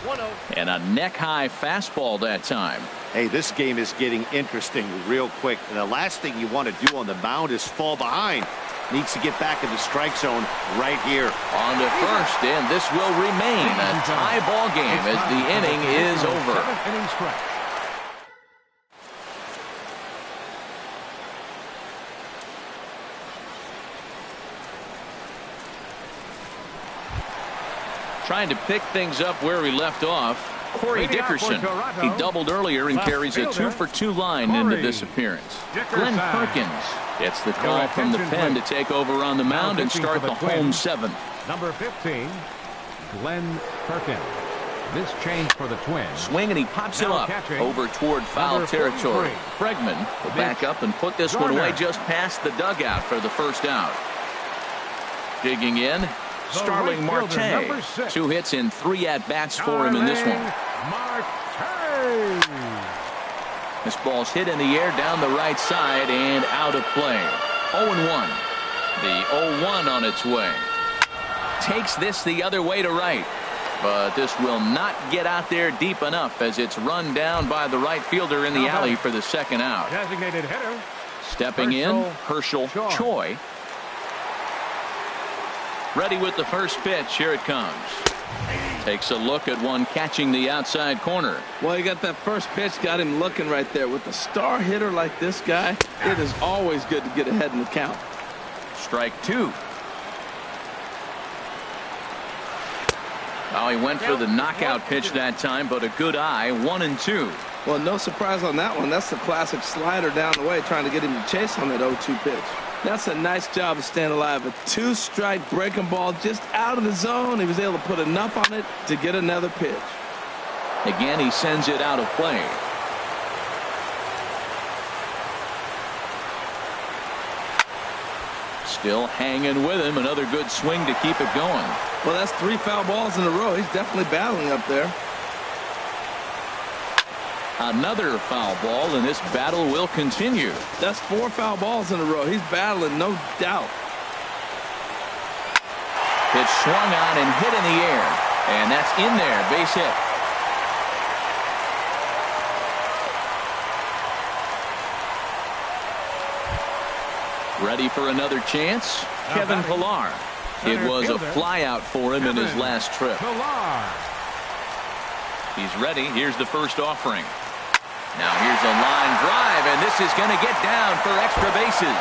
1-0. And a neck-high fastball that time. Hey, this game is getting interesting real quick. And the last thing you want to do on the mound is fall behind. Needs to get back in the strike zone right here. On to first, and this will remain a tie ball game as the inning is over. Trying to pick things up where we left off. Corey Dickerson. He doubled earlier and carries a 2-for-2 line into this appearance. Glenn Perkins gets the call from the pen to take over on the mound and start the home seventh. Number 15, Glenn Perkins. This change for the Twins. Swing, and he pops it up over toward foul territory. Bregman will back up and put this one away just past the dugout for the first out. Digging in, Starling Marte. 2 hits and 3 at-bats for him in this one. This ball's hit in the air down the right side and out of play. 0-1. The 0-1 on its way. Takes this the other way to right. But this will not get out there deep enough as it's run down by the right fielder in the alley for the second out. Designated hitter. Stepping in, Herschel Choi. Ready with the first pitch. Here it comes. Takes a look at one catching the outside corner. Well, you got that first pitch, got him looking right there. With a star hitter like this guy, it is always good to get ahead in the count. Strike 2. Oh, he went for the knockout pitch that time, but a good eye. 1-2. Well, no surprise on that one. That's the classic slider down the way, trying to get him to chase on that 0-2 pitch. That's a nice job of staying alive. A 2-strike breaking ball just out of the zone. He was able to put enough on it to get another pitch. Again, he sends it out of play. Still hanging with him. Another good swing to keep it going. Well, that's 3 foul balls in a row. He's definitely battling up there. Another foul ball, and this battle will continue. That's 4 foul balls in a row. He's battling, no doubt. It's swung on and hit in the air, and that's in there. Base hit. Ready for another chance? Kevin Pillar. It was a flyout for him in his last trip. He's ready. Here's the first offering. Now here's a line drive, and this is going to get down for extra bases.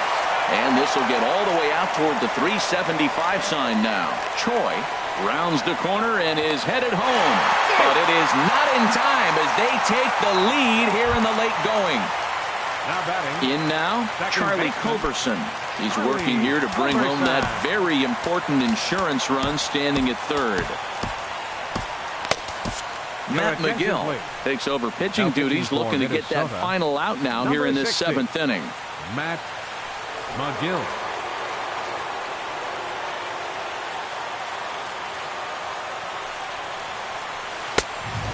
And this will get all the way out toward the 375 sign now. Choi rounds the corner and is headed home. But it is not in time as they take the lead here in the late going. In now, Charlie Culberson. He's working here to bring home that very important insurance run, standing at third. Matt McGill takes over pitching duties, looking to get that final out now here in this 7th inning. Matt McGill.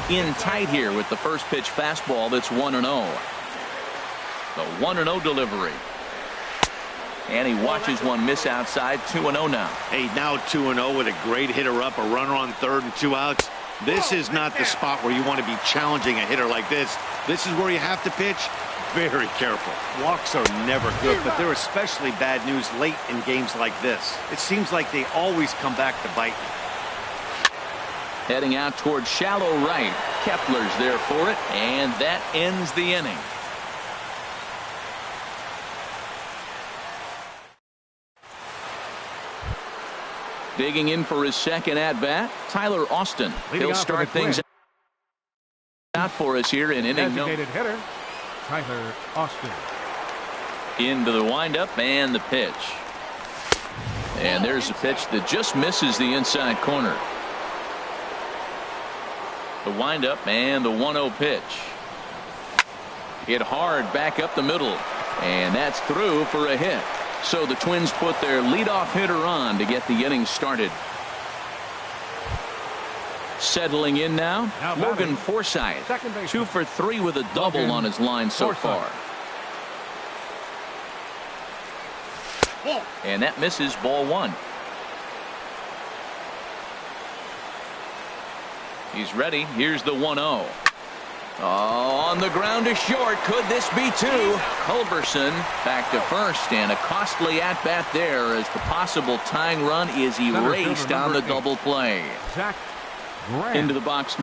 In tight here with the first pitch fastball that's 1-0. The 1-0 delivery. And he watches one miss outside. 2-0 now. Hey, now 2-0 with a great hitter up, a runner on third and 2 outs. This is not the spot where you want to be challenging a hitter like this. This is where you have to pitch very careful. Walks are never good, but they're especially bad news late in games like this. It seems like they always come back to bite. Heading out towards shallow right. Kepler's there for it, and that ends the inning. Digging in for his second at-bat, Tyler Austin. He'll start things out for us here in inning number. Designated hitter, Tyler Austin. Into the windup and the pitch. And there's a pitch that just misses the inside corner. The windup and the 1-0 pitch. Hit hard back up the middle. And that's through for a hit. So the Twins put their leadoff hitter on to get the inning started. Settling in now, Logan Forsythe. 2 for 3 with a double on his line so far. And that misses, ball 1. He's ready. Here's the 1-0. Oh, on the ground to short. Could this be 2? Culberson back to first, and a costly at-bat there as the possible tying run is erased on the double play. Zach Grant. Into the box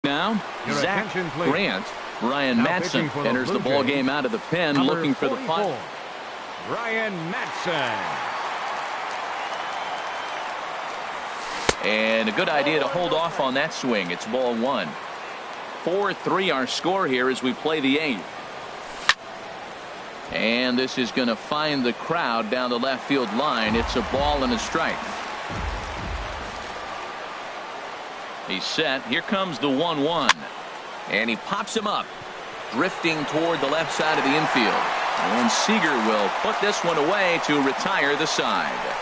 now. Zach Grant. Ryan Madson enters the ball game out of the pen, looking for the final. Ryan Madson. And a good idea to hold off on that swing. It's ball one. 4-3 our score here as we play the 8th. And this is going to find the crowd down the left field line. It's a ball and a strike. He's set. Here comes the 1-1. And he pops him up, drifting toward the left side of the infield. And Seager will put this one away to retire the side.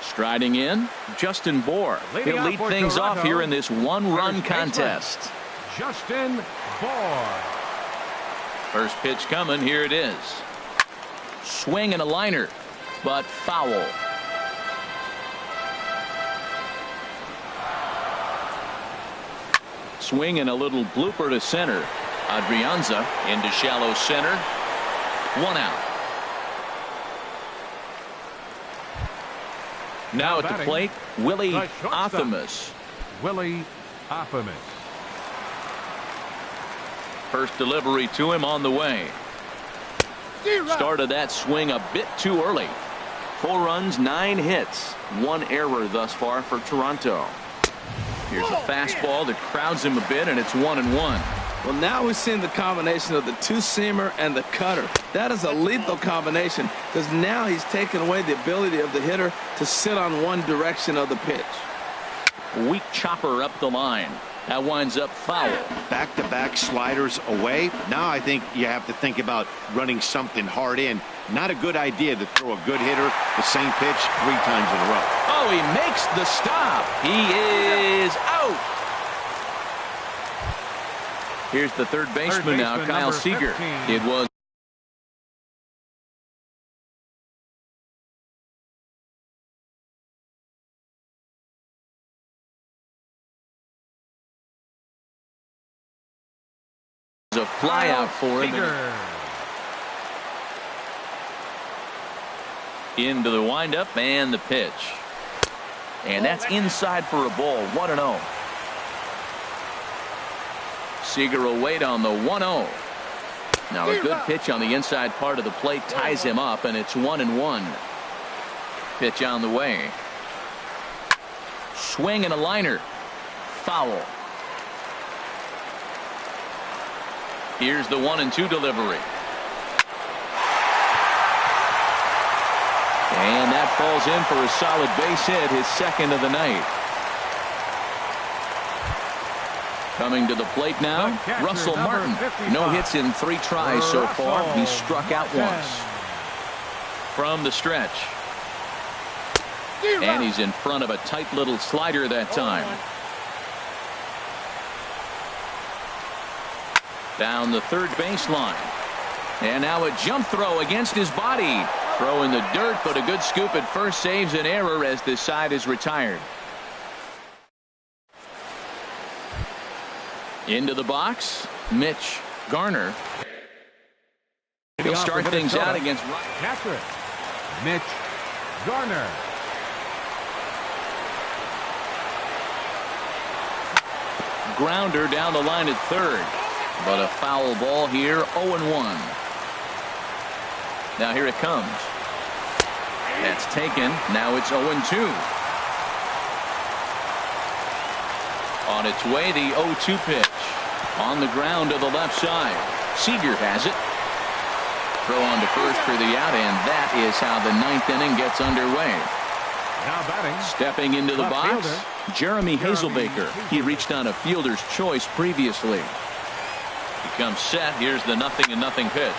Striding in, Justin Bour. He'll lead things off here in this one-run contest. Justin Bour. First pitch coming. Here it is. Swing and a liner, but foul. Swing and a little blooper to center. Adrianza into shallow center. 1 out. Now at the plate, Willie Athamas. Willie Athamas. First delivery to him on the way. Started that swing a bit too early. 4 runs, 9 hits, 1 error thus far for Toronto. Here's a fastball that crowds him a bit, and it's 1-1. Well, now we're seeing the combination of the two-seamer and the cutter. That is a lethal combination because now he's taken away the ability of the hitter to sit on one direction of the pitch. Weak chopper up the line. That winds up foul. Back-to-back sliders away. Now I think you have to think about running something hard in. Not a good idea to throw a good hitter the same pitch 3 times in a row. Oh, he makes the stop. He is out. Here's the third baseman now, Kyle Seager. It was a fly out for him. Into the windup and the pitch. And that's inside for a ball. 1-0. Seager will wait on the 1-0. Now a good pitch on the inside part of the plate ties him up, and it's 1-1. Pitch on the way. Swing and a liner. Foul. Here's the 1-2 delivery. And that falls in for a solid base hit, his second of the night. Coming to the plate now, Russell Martin. 55. No hits in 3 tries so far. He struck out once. From the stretch. And he's in front of a tight little slider that time. Down the third baseline. And now a jump throw against his body. Throw in the dirt, but a good scoop at first saves an error as this side is retired. Into the box, Mitch Garner. He'll start things out against Catcher, Mitch Garner. Grounder down the line at third. But a foul ball here, 0-1. Now here it comes. That's taken. Now it's 0-2. On its way, the 0-2 pitch. On the ground to the left side. Seager has it. Throw on to first for the out, and that is how the 9th inning gets underway. Now batting. Stepping into the box, Jeremy Hazelbaker. He reached on a fielder's choice previously. He comes set. Here's the 0-0 pitch.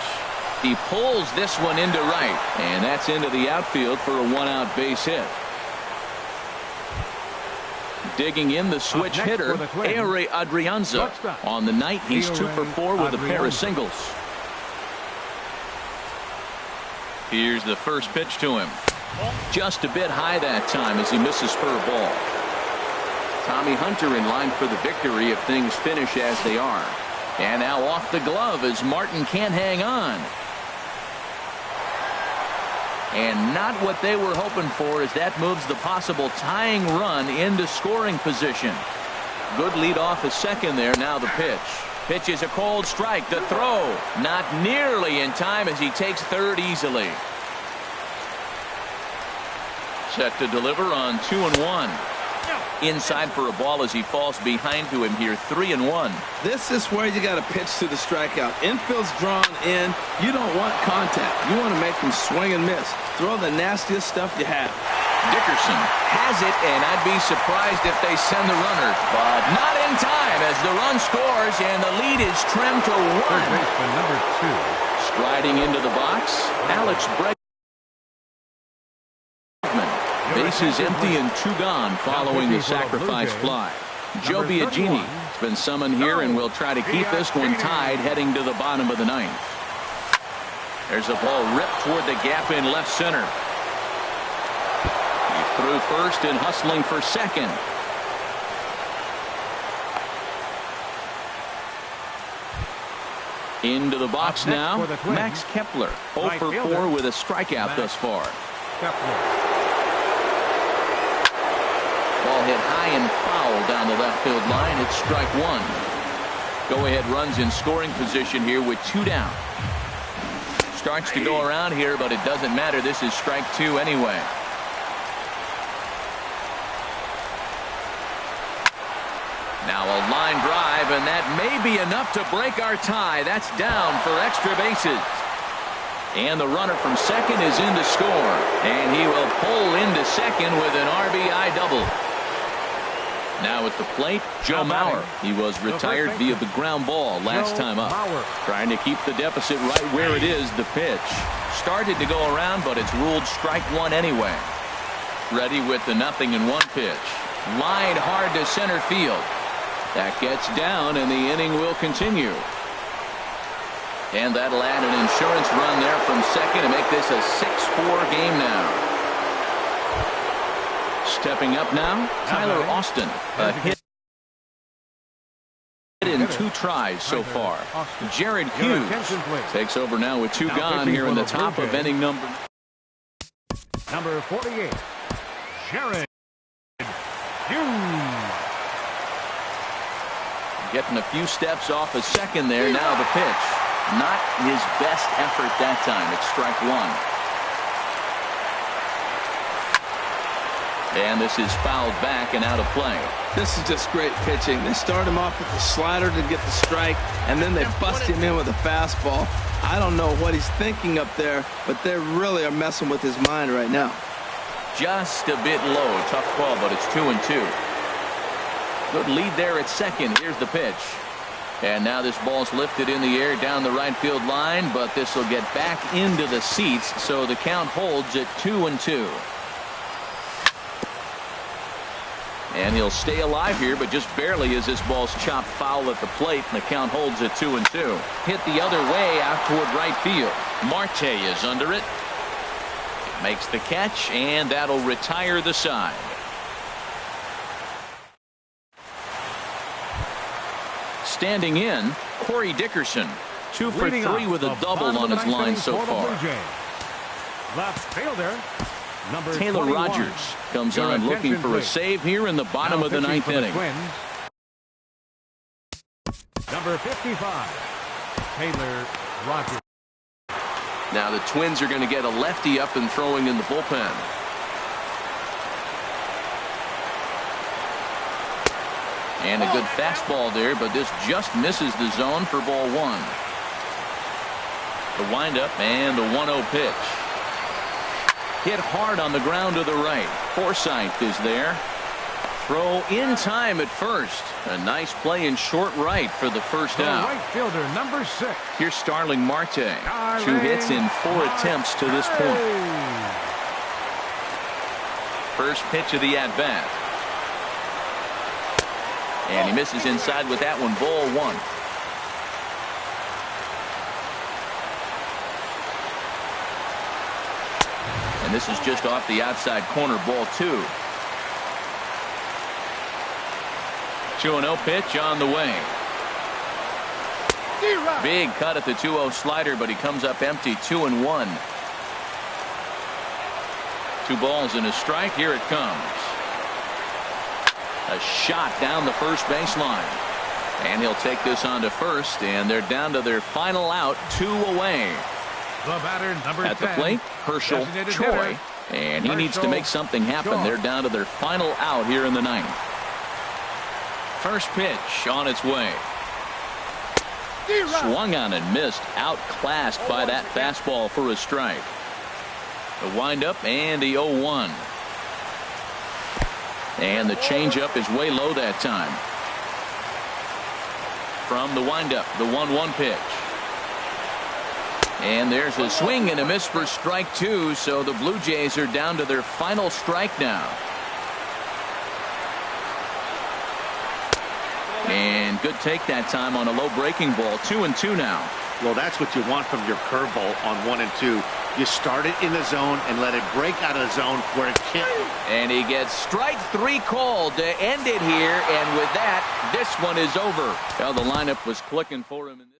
He pulls this one into right, and that's into the outfield for a 1-out base hit. Digging in the switch hitter, Ehire Adrianza. On the night, he's 2 for 4 with a pair of singles. Here's the first pitch to him. Just a bit high that time as he misses for a ball. Tommy Hunter in line for the victory if things finish as they are. And now off the glove as Martin can't hang on. And not what they were hoping for as that moves the possible tying run into scoring position. Good lead off a second there. Now the pitch. Pitch is a cold strike. The throw not nearly in time as he takes third easily. set to deliver on 2-1. Inside for a ball as he falls behind to him here, 3-1. This is where you got to pitch to the strikeout. Infield's drawn in. You don't want contact. You want to make him swing and miss. Throw the nastiest stuff you have. Dickerson has it, and I'd be surprised if they send the runner, but not in time as the run scores, and the lead is trimmed to 1. Third baseman number 2. Striding into the box, Alex Bregman. Bases empty and 2 gone following the sacrifice fly. Joe Biagini has been summoned here and will try to keep this one tied heading to the bottom of the 9th. There's a ball ripped toward the gap in left center. He threw first and hustling for second. Into the box now, Max Kepler, 0 for 4 with a strikeout thus far. Ball hit high and foul down the left field line. It's strike 1. Go-ahead runs in scoring position here with 2 down. Starts to go around here, but it doesn't matter. This is strike 2 anyway. Now a line drive, and that may be enough to break our tie. That's down for extra bases. And the runner from second is in to score. And he will pull into second with an RBI double. Now at the plate, Joe Mauer. He was retired via the ground ball last time up. Trying to keep the deficit right where it is. The pitch started to go around, but it's ruled strike 1 anyway. Ready with the 0-1 pitch. Lined hard to center field. That gets down, and the inning will continue. And that'll add an insurance run there from second to make this a 6-4 game now. Stepping up now, Tyler Austin. A hit in 2 tries so far. Jared Hughes takes over now with 2 gone here in the top of inning number 48. Jared Hughes. Getting a few steps off a second there. Now the pitch. Not his best effort that time. It's strike 1. And this is fouled back and out of play. This is just great pitching. They start him off with the slider to get the strike, and then they bust him in with a fastball. I don't know what he's thinking up there, but they really are messing with his mind right now. Just a bit low. Tough call, but it's 2-2. Good lead there at second. Here's the pitch. And now this ball's lifted in the air down the right field line, but this will get back into the seats, so the count holds at 2-2. And he'll stay alive here, but just barely as this ball's chopped foul at the plate, and the count holds at 2-2. Hit the other way out toward right field. Marte is under it. Makes the catch, and that'll retire the side. Standing in, Corey Dickerson, 2 for 3 with a double on his line so far. Left fielder, number Taylor 21. Rogers comes on looking for a save here in the bottom of the 9th inning. Number 55, Taylor Rogers. Now the Twins are going to get a lefty up and throwing in the bullpen. And a good fastball there, but this just misses the zone for ball 1. The windup and the 1-0 pitch. Hit hard on the ground to the right. Forsythe is there. Throw in time at first. A nice play in short right for the first out. Right fielder, number 6. Here's Starling Marte. 2 hits in 4 attempts to this point. First pitch of the at-bat. And he misses inside with that one. Ball 1. And this is just off the outside corner. Ball 2. 2-0 pitch on the way. Big cut at the 2-0 slider, but he comes up empty. 2-1. 2 balls and a strike. Here it comes. A shot down the first baseline. And he'll take this on to first, and they're down to their final out, 2 away. The batter, number 10. At the plate, Herschel Choi. And he needs to make something happen. They're down to their final out here in the ninth. First pitch on its way. Swung on and missed. Outclassed by that fastball for a strike. The windup and the 0-1. And the changeup is way low that time. From the windup, the 1-1 pitch. And there's a swing and a miss for strike two, so the Blue Jays are down to their final strike now. And good take that time on a low breaking ball. 2-2 now. Well, that's what you want from your curveball on 1 and 2. You start it in the zone and let it break out of the zone where it can't. And he gets strike three called to end it here. And with that, this one is over. Well, the lineup was clicking for him in this.